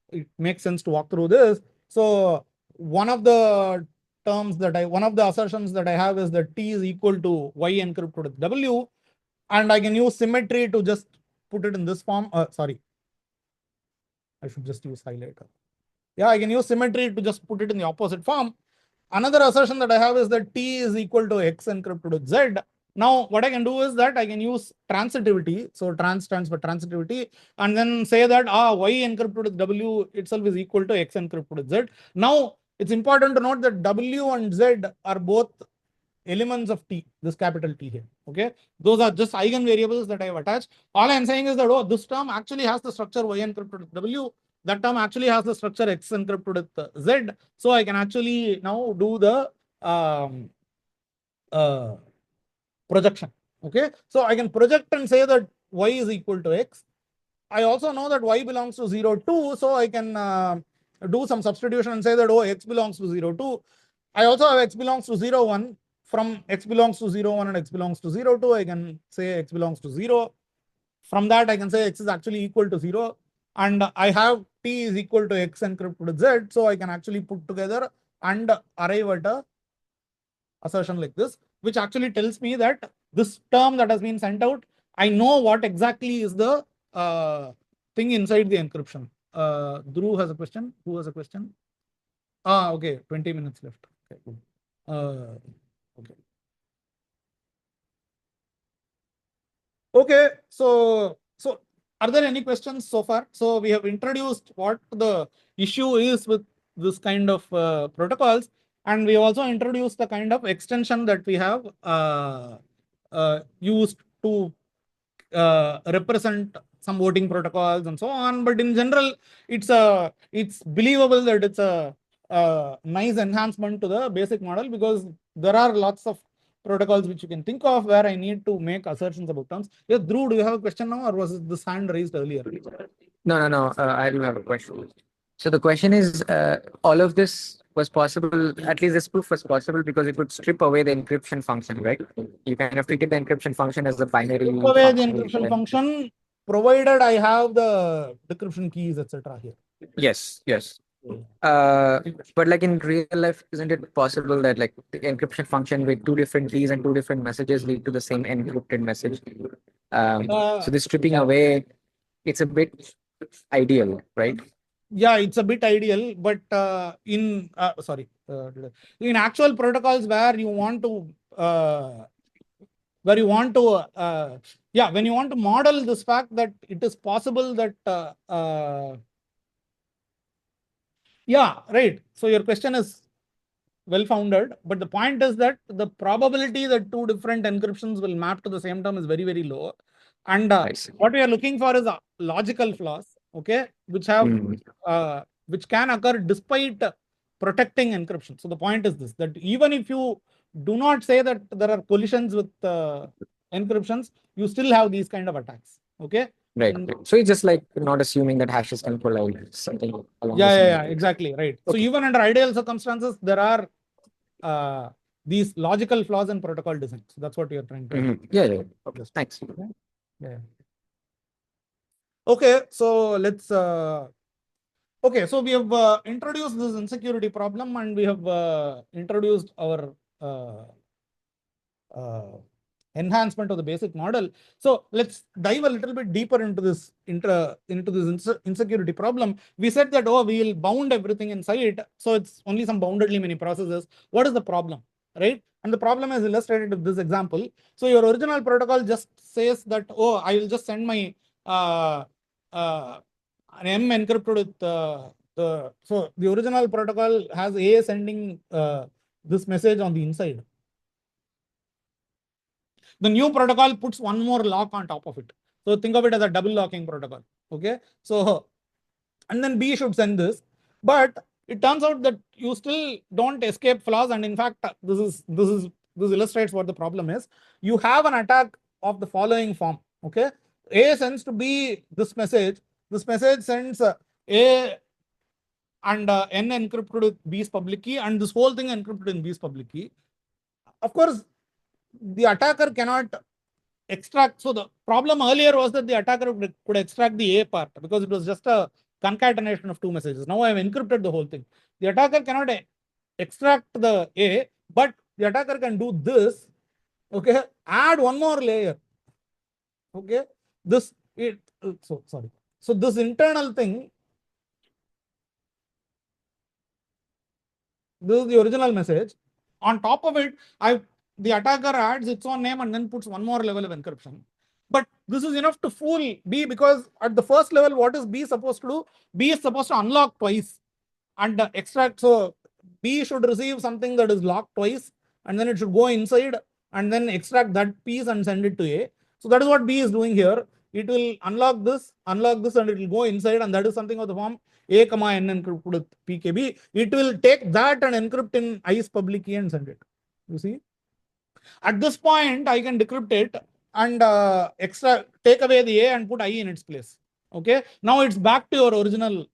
it makes sense to walk through this. So one of the assertions that I have is that T is equal to Y encrypted with W. And I can use symmetry to just put it in this form. Sorry, I should just use highlighter. Yeah, I can use symmetry to just put it in the opposite form. Another assertion that I have is that T is equal to X encrypted with Z. Now, what I can do is that I can use transitivity. So trans stands for transitivity, and then say that Y encrypted with W itself is equal to X encrypted with Z. Now, it's important to note that W and Z are both elements of T, this capital T here. Okay, those are just eigenvariables that I have attached. All I'm saying is that this term actually has the structure Y encrypted with W. That term actually has the structure X encrypted with Z. So I can actually now do the projection. Okay, so I can project and say that Y is equal to X. I also know that Y belongs to 0, 2, so I can do some substitution and say that, oh, x belongs to 0, 2. I also have x belongs to 0, 1. From x belongs to 0, 1 and x belongs to 0, 2, I can say x belongs to 0. From that, I can say x is actually equal to 0. And I have t is equal to x encrypted with z. So I can actually put together and arrive at a assertion like this, which actually tells me that this term that has been sent out, I know what exactly is the thing inside the encryption. Dhruv has a question. Who has a question? Okay, 20 minutes left. Okay, good. Okay. Okay, so are there any questions so far? So we have introduced what the issue is with this kind of protocols, and we also introduced the kind of extension that we have used to represent some voting protocols and so on. But in general, it's believable that it's a nice enhancement to the basic model, because there are lots of protocols which you can think of where I need to make assertions about terms. Yeah, Dhruv, do you have a question now, or was this hand raised earlier? No. I do have a question. So the question is, all of this was possible, at least this proof was possible because it would strip away the encryption function, right? You kind of treated the encryption function as a binary Strip away the function. encryption function, provided I have the decryption keys, etc. here. Yes. But like in real life, isn't it possible that like the encryption function with two different keys and two different messages lead to the same encrypted message? So this stripping away, it's a bit ideal, right? Yeah, it's a bit ideal, but in actual protocols where you want to when you want to model this fact that it is possible that right. So your question is well-founded, but the point is that the probability that two different encryptions will map to the same term is very, very low. And what we are looking for is logical flaws, okay, which have which can occur despite protecting encryption. So the point is this, that even if you do not say that there are collisions with encryptions, you still have these kind of attacks. Okay. Right. So it's just like not assuming that hashes can collide, something along exactly, right. Okay. So even under ideal circumstances, there are these logical flaws in protocol design. So that's what you're trying to. Yeah. Okay. Thanks. Yeah. Okay, so let's. Okay, so we have introduced this insecurity problem, and we have introduced our enhancement of the basic model. So let's dive a little bit deeper into this insecurity problem. We said that, oh, we will bound everything inside, so it's only some boundedly many processes. What is the problem, right? And the problem is illustrated with this example. So your original protocol just says that, oh, I will just send my an M encrypted with so the original protocol has A sending this message on the inside. The new protocol puts one more lock on top of it. So think of it as a double locking protocol. Okay. So, and then B should send this, but it turns out that you still don't escape flaws. And in fact, this illustrates what the problem is. You have an attack of the following form. Okay. A sends to B this message. This message sends A and N encrypted with B's public key, and this whole thing encrypted in B's public key. Of course, the attacker cannot extract. So the problem earlier was that the attacker could extract the A part because it was just a concatenation of two messages. Now I have encrypted the whole thing. The attacker cannot extract the A, but the attacker can do this. Okay, add one more layer. Okay, so this internal thing, this is the original message. On top of it, the attacker adds its own name and then puts one more level of encryption. But this is enough to fool B, because at the first level, what is B supposed to do? B is supposed to unlock twice and extract. So B should receive something that is locked twice, and then it should go inside and then extract that piece and send it to A. So that is what B is doing here. It will unlock this, and it will go inside, and that is something of the form A, N encrypted with PKB. It will take that and encrypt in I's public key and send it. You see? At this point, I can decrypt it and take away the A and put I in its place. Okay. Now it's back to your original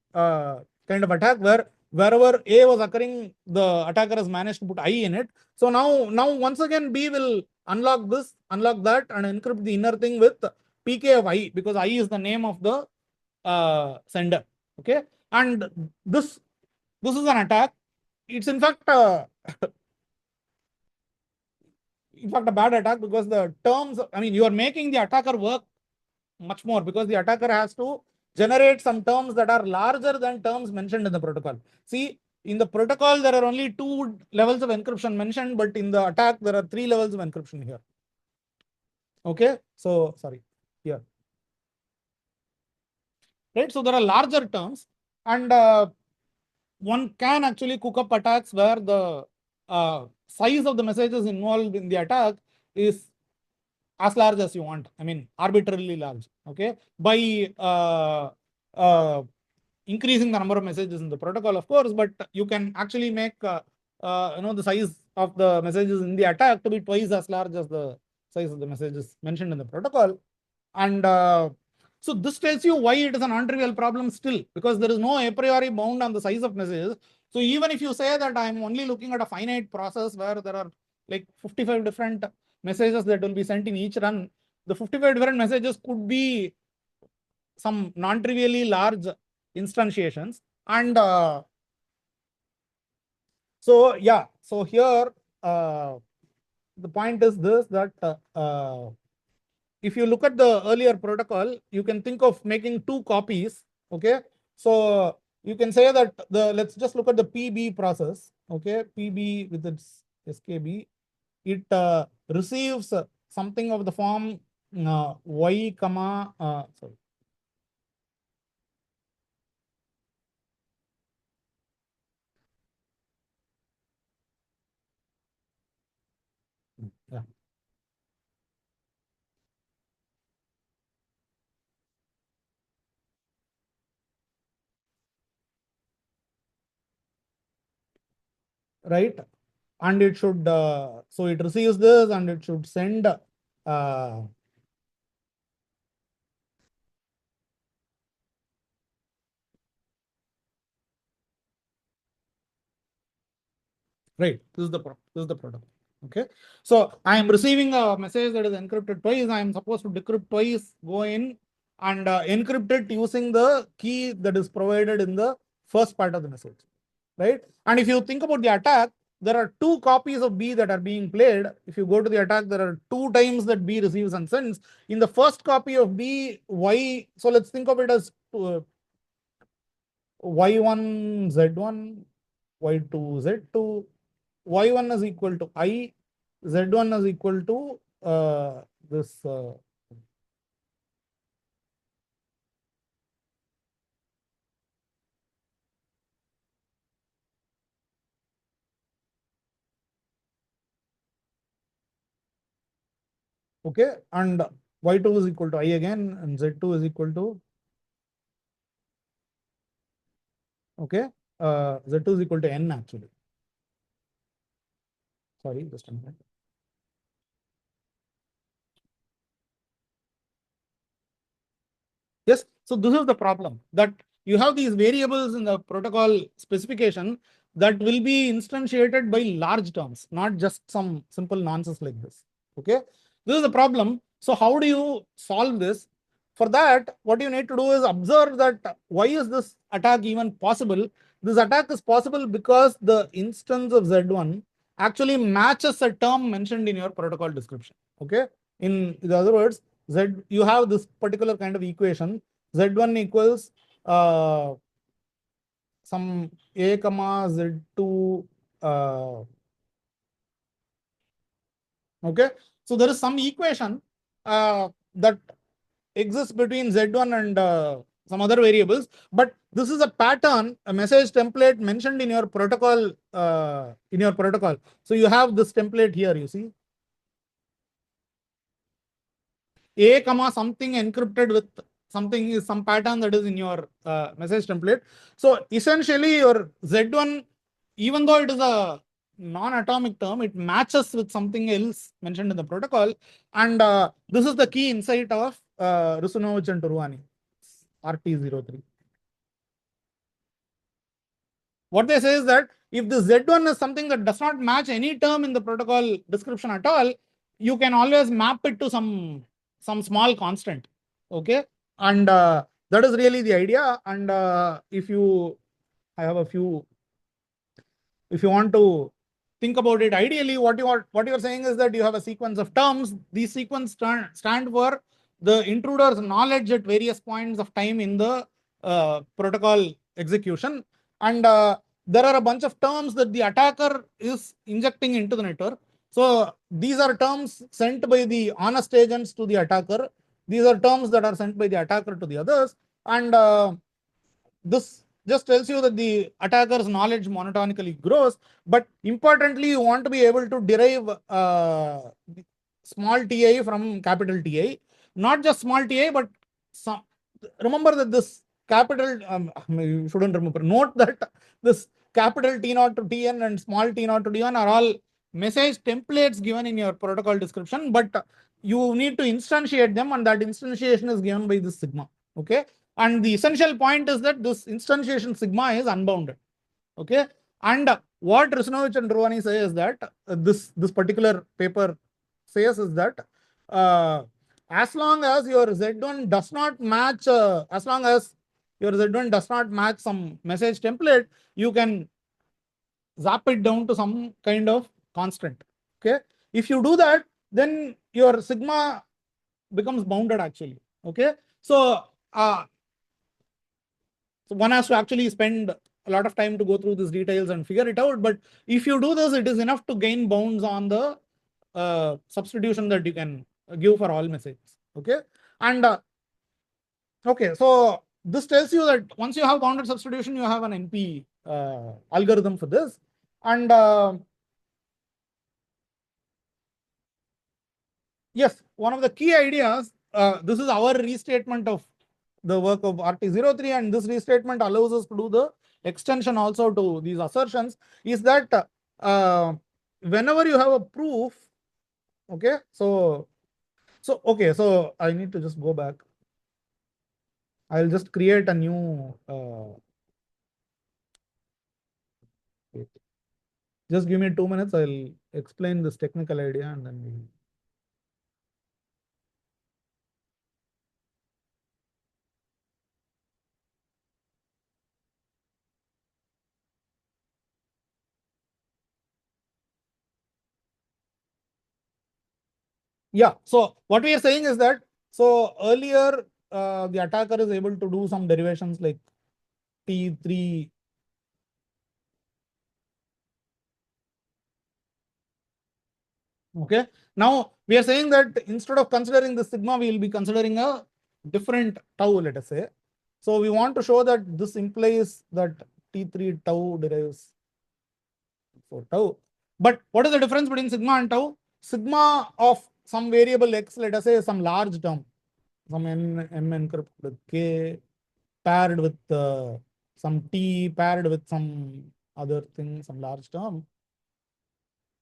kind of attack where wherever A was occurring, the attacker has managed to put I in it. So now once again B will unlock this, unlock that, and encrypt the inner thing with PK of I, because I is the name of the sender. Okay, and this is an attack. It's in fact a bad attack, because the terms, I mean, you are making the attacker work much more, because the attacker has to generate some terms that are larger than terms mentioned in the protocol. See, in the protocol, there are only 2 levels of encryption mentioned, but in the attack, there are 3 levels of encryption here. Okay, so sorry, here. Right, so there are larger terms, and one can actually cook up attacks where the size of the messages involved in the attack is as large as you want. I mean, arbitrarily large. Okay, by increasing the number of messages in the protocol, of course, but you can actually make the size of the messages in the attack to be twice as large as the size of the messages mentioned in the protocol. And so this tells you why it is a non-trivial problem still, because there is no a priori bound on the size of messages. So even if you say that I'm only looking at a finite process where there are like 55 different messages that will be sent in each run, the 55 different messages could be some non-trivially large instantiations. And so yeah, so here the point is this, that if you look at the earlier protocol, you can think of making 2 copies. Okay, so you can say that let's just look at the PB process. Okay, PB with its SKB, it receives something of the form y comma sorry. Yeah. Right, and it should so it receives this and it should send right, this is the protocol. Okay, so I am receiving a message that is encrypted twice. I am supposed to decrypt twice, go in and encrypt it using the key that is provided in the first part of the message. Right, and if you think about the attack, there are 2 copies of B that are being played. If you go to the attack, there are 2 times that B receives and sends. In the first copy of B, Y, so let's think of it as Y1, Z1, Y2, Z2, Y1 is equal to I, Z1 is equal to this okay, and Y2 is equal to I again, and Z2 is equal to okay, Z2 is equal to N actually. Sorry, just a minute. Yes, so this is the problem, that you have these variables in the protocol specification that will be instantiated by large terms, not just some simple nonsense like this. Okay, this is the problem. So how do you solve this? For that, what you need to do is observe that why is this attack even possible? This attack is possible because the instance of Z1 actually matches a term mentioned in your protocol description. Okay, in other words, you have this particular kind of equation, Z1 equals some A comma Z2 okay, so there is some equation that exists between Z1 and some other variables, but this is a pattern, a message template mentioned in your protocol so you have this template here, you see, A comma something encrypted with something is some pattern that is in your message template. So essentially your Z1, even though it is a non-atomic term, it matches with something else mentioned in the protocol. And this is the key insight of Rusunovich and Turwani, RT03. what they say is that if the Z1 is something that does not match any term in the protocol description at all, you can always map it to some small constant. Okay, and that is really the idea. And if you want to think about it, ideally, what you are saying is that you have a sequence of terms. These sequence stand for the intruder's knowledge at various points of time in the protocol execution, and there are a bunch of terms that the attacker is injecting into the network. So these are terms sent by the honest agents to the attacker. These are terms that are sent by the attacker to the others, and this just tells you that the attacker's knowledge monotonically grows. But importantly, you want to be able to derive small ti from capital Ti, not just small ti, but some. Remember that this capital, you shouldn't remember, note that this capital T0 to Tn and small T0 to T1 are all message templates given in your protocol description, but you need to instantiate them, and that instantiation is given by this sigma. Okay, and the essential point is that this instantiation sigma is unbounded. Okay, and what Risnovich and Rouhani say is that this particular paper says is that as long as your Z1 does not match, some message template, you can zap it down to some kind of constant. Okay, if you do that, then your sigma becomes bounded actually. Okay, so one has to actually spend a lot of time to go through these details and figure it out. But if you do this, it is enough to gain bounds on the substitution that you can give for all messages. Okay, and okay, so this tells you that once you have bounded substitution, you have an NP algorithm for this. And yes, one of the key ideas, this is our restatement of the work of RT03, and this restatement allows us to do the extension also to these assertions, is that whenever you have a proof, okay, so I need to just go back. I'll just create a new just give me 2 minutes. I'll explain this technical idea and then we'll... Yeah, so what we are saying is that, so earlier the attacker is able to do some derivations like T3. Okay, now we are saying that instead of considering the sigma, we will be considering a different tau, let us say. So we want to show that this implies that T3 tau derives for tau. But what is the difference between sigma and tau? Sigma of some variable x, let us say some large term, some m encrypted with k paired with some t paired with some other thing, some large term.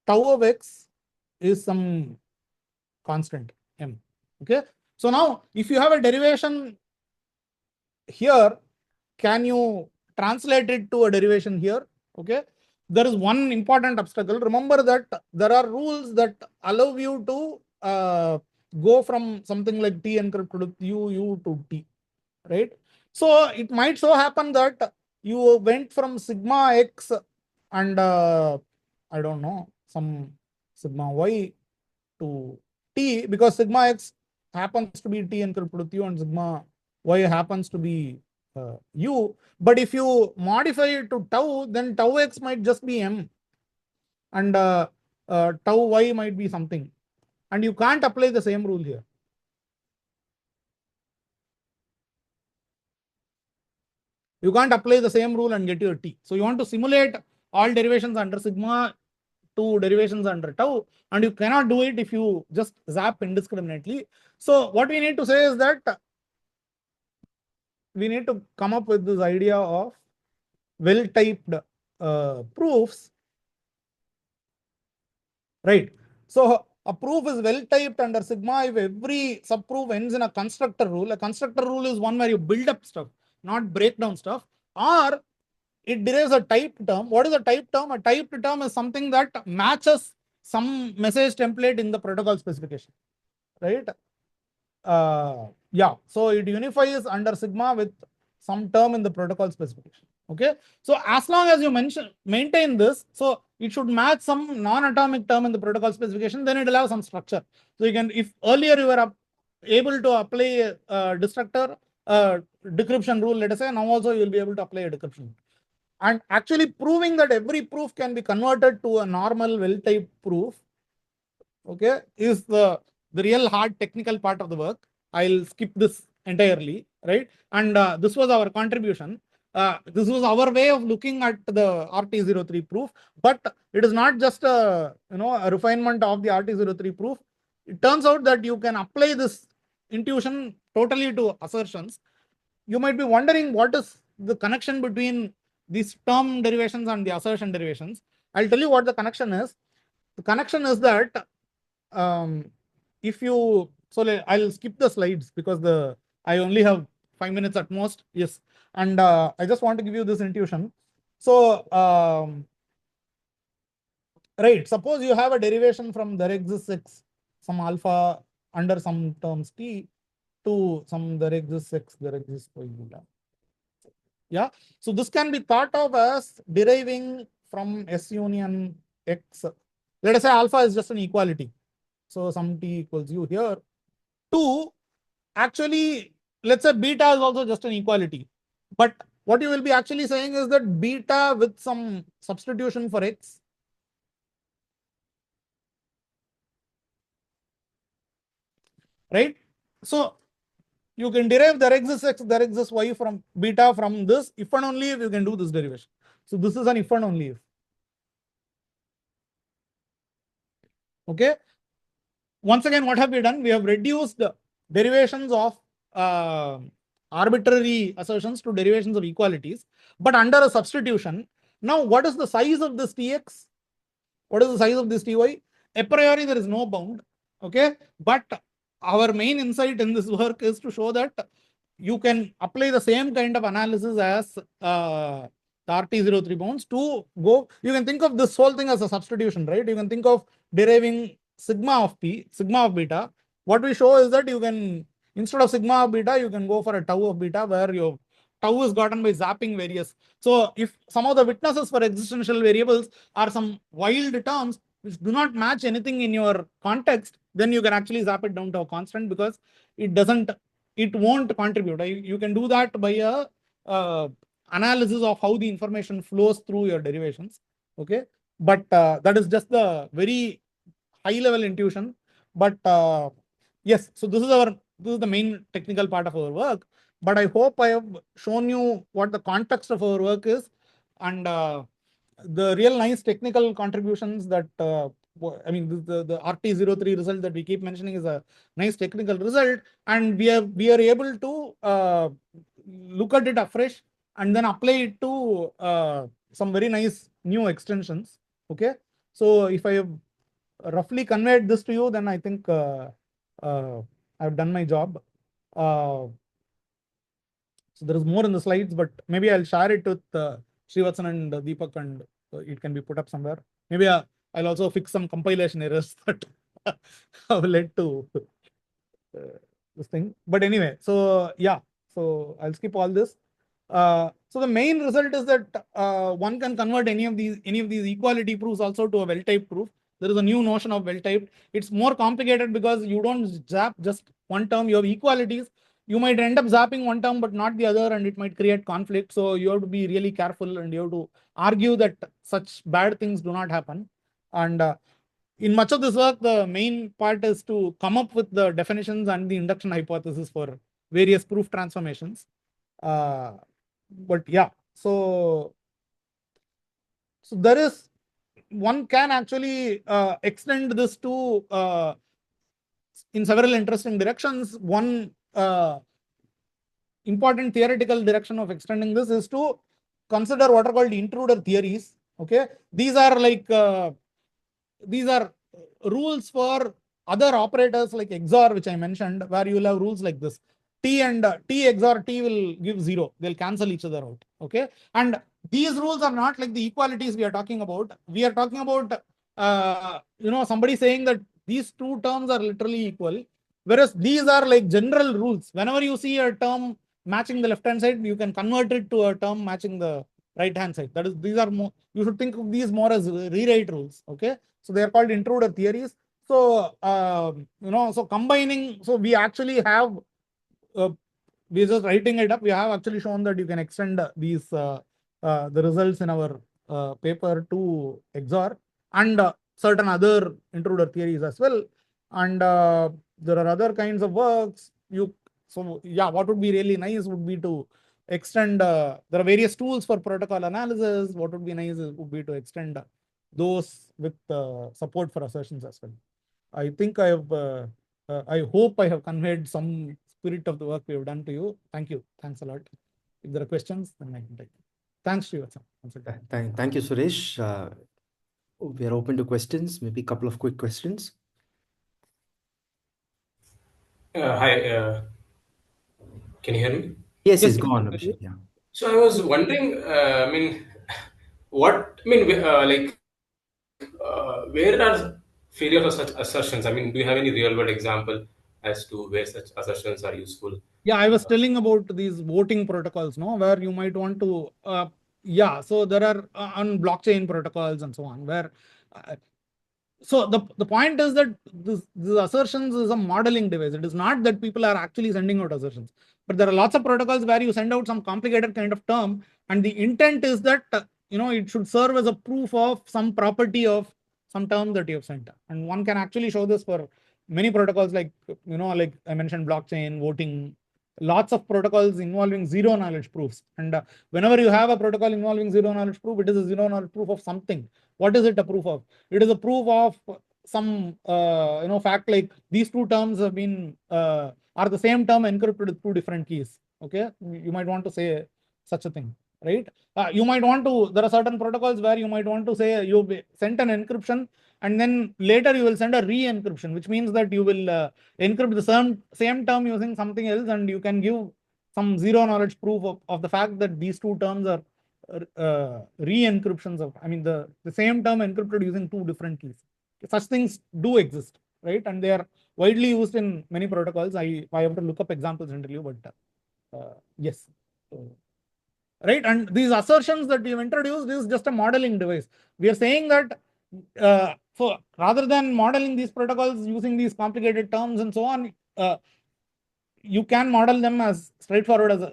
Tau of x is some constant m. Okay, so now if you have a derivation here, can you translate it to a derivation here? Okay, there is one important obstacle. Remember that there are rules that allow you to go from something like t encrypted with u to t, right? So it might so happen that you went from sigma x and I don't know, some sigma y to t, because sigma x happens to be t encrypted with u and sigma y happens to be u. But if you modify it to tau, then tau x might just be m and tau y might be something, and you can't apply the same rule here. You can't apply the same rule and get your t. So you want to simulate all derivations under sigma to derivations under tau, and you cannot do it if you just zap indiscriminately. So what we need to say is that we need to come up with this idea of well-typed proofs, right? So a proof is well-typed under sigma if every subproof ends in a constructor rule. A constructor rule is one where you build up stuff, not break down stuff, or it derives a type term. What is a type term? A typed term is something that matches some message template in the protocol specification, right? Yeah, so it unifies under sigma with some term in the protocol specification. Okay, so as long as you maintain this, so it should match some non-atomic term in the protocol specification, then it will have some structure. So you can, if earlier you were able to apply a destructor decryption rule, let us say, now also you will be able to apply a decryption. And actually proving that every proof can be converted to a normal well-typed proof, okay, is the real hard technical part of the work. I'll skip this entirely, right? And this was our contribution. This was our way of looking at the RT03 proof, but it is not just a, a refinement of the RT03 proof. It turns out that you can apply this intuition totally to assertions. You might be wondering what is the connection between these term derivations and the assertion derivations. I'll tell you what the connection is. The connection is that if you, so I'll skip the slides because I only have 5 minutes at most. Yes, and I just want to give you this intuition. So right, suppose you have a derivation from there exists x, some alpha under some terms t, to some there exists x, there exists y beta. Yeah, so this can be thought of as deriving from S union x. Let us say alpha is just an equality. So some t equals u here. To actually, let's say beta is also just an equality. But what you will be actually saying is that beta with some substitution for x, right? So you can derive there exists x, there exists y from beta from this if and only if you can do this derivation. So this is an if and only if. Okay. Once again, what have we done? We have reduced the derivations of arbitrary assertions to derivations of equalities, but under a substitution. Now, what is the size of this tx? What is the size of this ty? A priori, there is no bound. Okay, but our main insight in this work is to show that you can apply the same kind of analysis as the RT03 bounds to go. You can think of this whole thing as a substitution, right? You can think of deriving sigma of p, sigma of beta. What we show is that you can, instead of sigma of beta, you can go for a tau of beta, where your tau is gotten by zapping various. So if some of the witnesses for existential variables are some wild terms which do not match anything in your context, then you can actually zap it down to a constant because it won't contribute. You can do that by a analysis of how the information flows through your derivations. Okay, but that is just the very high level intuition. But yes, so this is the main technical part of our work. But I hope I have shown you what the context of our work is, and the real nice technical contributions that I mean, the RT03 result that we keep mentioning is a nice technical result, and we are able to look at it afresh and then apply it to some very nice new extensions. Okay, so if I have roughly conveyed this to you, then I think I've done my job. So there is more in the slides, but maybe I'll share it with Srivatsan and Deepak, and it can be put up somewhere. Maybe I'll also fix some compilation errors that have led to this thing. But anyway, so yeah, so I'll skip all this. So the main result is that one can convert any of these equality proofs also to a well-typed proof. There is a new notion of well-typed. It's more complicated because you don't zap just one term. You have equalities. You might end up zapping one term but not the other, and it might create conflict. So you have to be really careful, and you have to argue that such bad things do not happen. And in much of this work, the main part is to come up with the definitions and the induction hypothesis for various proof transformations. But yeah, so there is, one can actually extend this to in several interesting directions. One important theoretical direction of extending this is to consider what are called intruder theories. Okay, these are like rules for other operators like XOR, which I mentioned, where you will have rules like this. T and T XOR T will give 0. They'll cancel each other out. Okay. And these rules are not like the equalities we are talking about. We are talking about, somebody saying that these two terms are literally equal. Whereas these are like general rules. Whenever you see a term matching the left-hand side, you can convert it to a term matching the right-hand side. That is, these are more, you should think of these more as rewrite rules. Okay. So they are called intruder theories. So, so combining, so we actually have, we're just writing it up. We have actually shown that you can extend these, the results in our paper to XOR and certain other intruder theories as well. And there are other kinds of works. So yeah, what would be really nice would be to extend, there are various tools for protocol analysis. What would be nice would be to extend those with support for assertions as well. I think I have, I hope I have conveyed some spirit of the work we have done to you. Thank you. Thanks a lot. If there are questions, then I can take. Thanks, Srivatsan. Thank you, Suresh. We are open to questions, maybe a couple of quick questions. Hi, can you hear me? Yes, yes, go on, Abhishek. Yeah. So I was wondering, where are failures of such assertions? I mean, do you have any real world example as to where such assertions are useful? Yeah, I was telling about these voting protocols, no, where you might want to, so there are on blockchain protocols and so on, where, so the point is that this assertions is a modeling device. It is not that people are actually sending out assertions, but there are lots of protocols where you send out some complicated kind of term, and the intent is that, it should serve as a proof of some property of some term that you have sent. And one can actually show this for many protocols, like, like I mentioned, blockchain, voting, lots of protocols involving zero knowledge proofs. And whenever you have a protocol involving zero knowledge proof, it is a zero knowledge proof of something. What is it a proof of? It is a proof of some, fact, like these two terms have been, are the same term encrypted with two different keys. Okay. You might want to say such a thing, right? You might want to, there are certain protocols where you might want to say you sent an encryption and then later you will send a re-encryption, which means that you will encrypt the same term using something else, and you can give some zero knowledge proof of the fact that these two terms are re-encryptions of, I mean, the same term encrypted using two different keys. Such things do exist, right? And they are widely used in many protocols. I have to look up examples and tell you, but yes. Right. And these assertions that we've introduced is just a modeling device. We are saying that, so rather than modeling these protocols using these complicated terms and so on, you can model them as straightforward as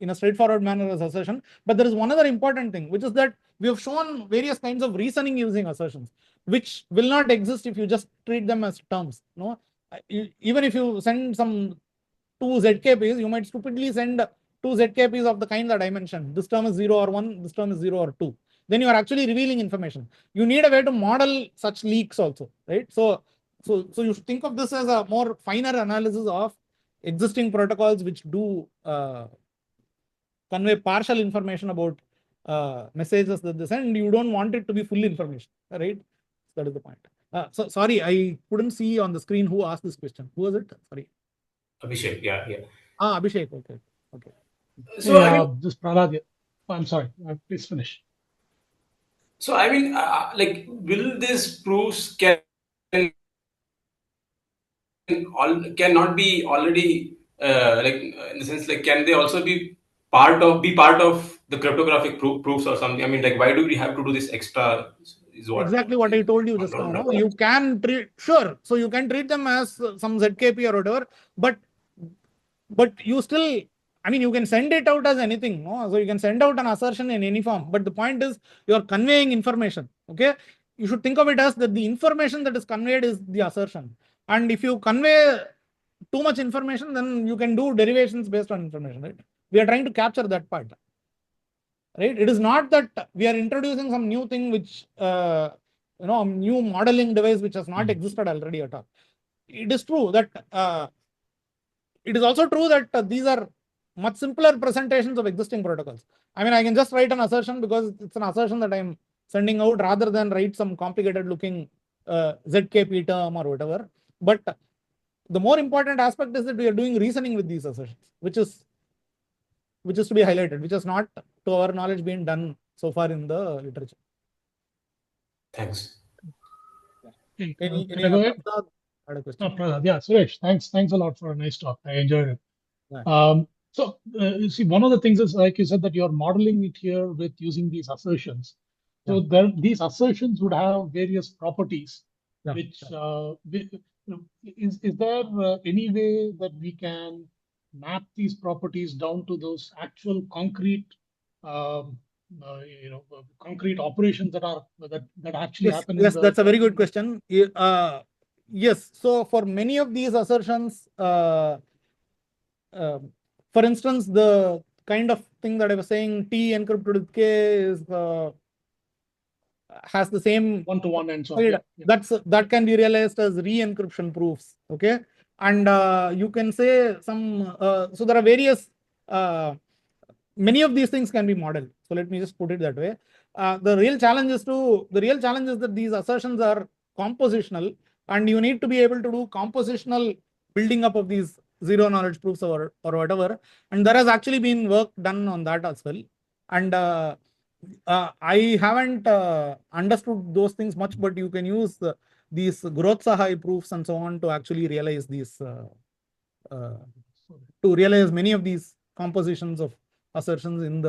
in a straightforward manner as assertion. But there is one other important thing, which is that we have shown various kinds of reasoning using assertions, which will not exist if you just treat them as terms. No, even if you send some two ZKPs, you might stupidly send two ZKPs of the kind that I mentioned. This term is 0 or 1, this term is 0 or 2. Then you are actually revealing information. You need a way to model such leaks also, right? So you should think of this as a more finer analysis of existing protocols which do convey partial information about messages that they send. You don't want it to be full information, right? That is the point. So sorry, I couldn't see on the screen who asked this question. Who was it? Sorry. Abhishek, yeah. Abhishek, okay. So yeah, this Prahlad, I'm sorry, please finish. So will these proofs cannot be already in the sense, like, can they also be part of the cryptographic proofs or something? I mean, like, why do we have to do this extra? Is what exactly what I told you just now. No? You can treat, sure. So you can treat them as some ZKP or whatever, but you still, I mean, you can send it out as anything. No? So you can send out an assertion in any form. But the point is, you are conveying information. Okay. You should think of it as that the information that is conveyed is the assertion. And if you convey too much information, then you can do derivations based on information. Right? We are trying to capture that part. Right? It is not that we are introducing some new thing which, a new modeling device which has not existed already at all. It is true that it is also true that these are much simpler presentations of existing protocols. I mean, I can just write an assertion because it's an assertion that I'm sending out rather than write some complicated looking ZKP term or whatever. But the more important aspect is that we are doing reasoning with these assertions, which is to be highlighted, which has not, to our knowledge, been done so far in the literature. Thanks. Okay, Any can I go ahead? Prasad had a No, question. Prasad. Yeah, Suresh, thanks a lot for a nice talk. I enjoyed it. Yeah. So you see, one of the things is, like you said, that you're modeling it here with using these assertions. So these assertions would have various properties, which is there any way that we can map these properties down to those actual concrete, concrete operations that actually happen in Yes, the. that's a very good question. Yes, so for many of these assertions, for instance, the kind of thing that I was saying, T encrypted with K is has the same one-to-one and so on. That can be realized as re-encryption proofs. Okay, and you can say some. So there are various. Many of these things can be modeled. So let me just put it that way. The real challenge is that these assertions are compositional, and you need to be able to do compositional building up of these zero knowledge proofs or whatever. And there has actually been work done on that as well. And I haven't understood those things much, but you can use these growth Sahai proofs and so on to actually realize these, to realize many of these compositions of assertions in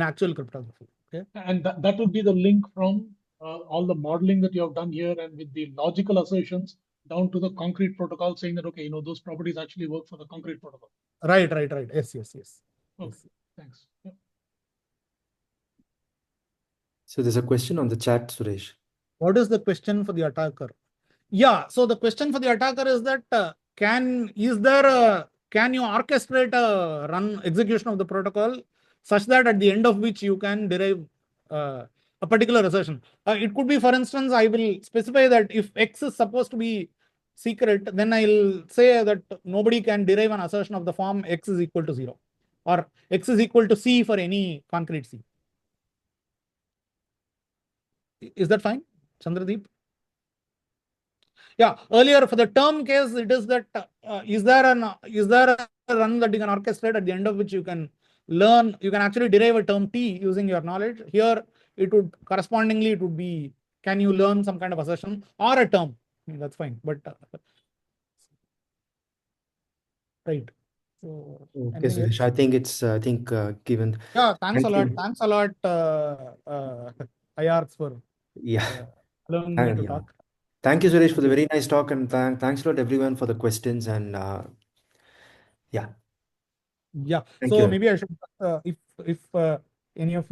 actual cryptography. Okay, and that would be the link from all the modeling that you have done here, and with the logical assertions down to the concrete protocol, saying that okay, those properties actually work for the concrete protocol. Right. Yes. Okay, yes. Thanks. So there's a question on the chat, Suresh. What is the question for the attacker? Yeah, so the question for the attacker is that can you orchestrate a run execution of the protocol such that at the end of which you can derive a particular assertion? It could be, for instance, I will specify that if X is supposed to be secret, then I'll say that nobody can derive an assertion of the form X is equal to 0 or X is equal to C for any concrete C. Is that fine, Chandradeep? Yeah, earlier for the term case, it is that is there a run that you can orchestrate at the end of which you can actually derive a term T using your knowledge. Here, it would correspondingly, it would be, can you learn some kind of assertion or a term? I mean, that's fine, but right. So, Okay, Suresh, I think it's given. Yeah, thanks a lot. You. Thanks a lot, IARCS, for Yeah. allowing me to Yeah. talk. Thank you, Suresh, for the very nice talk, and thanks a lot everyone for the questions, and yeah. Yeah. Thank So you. maybe I should, if any of you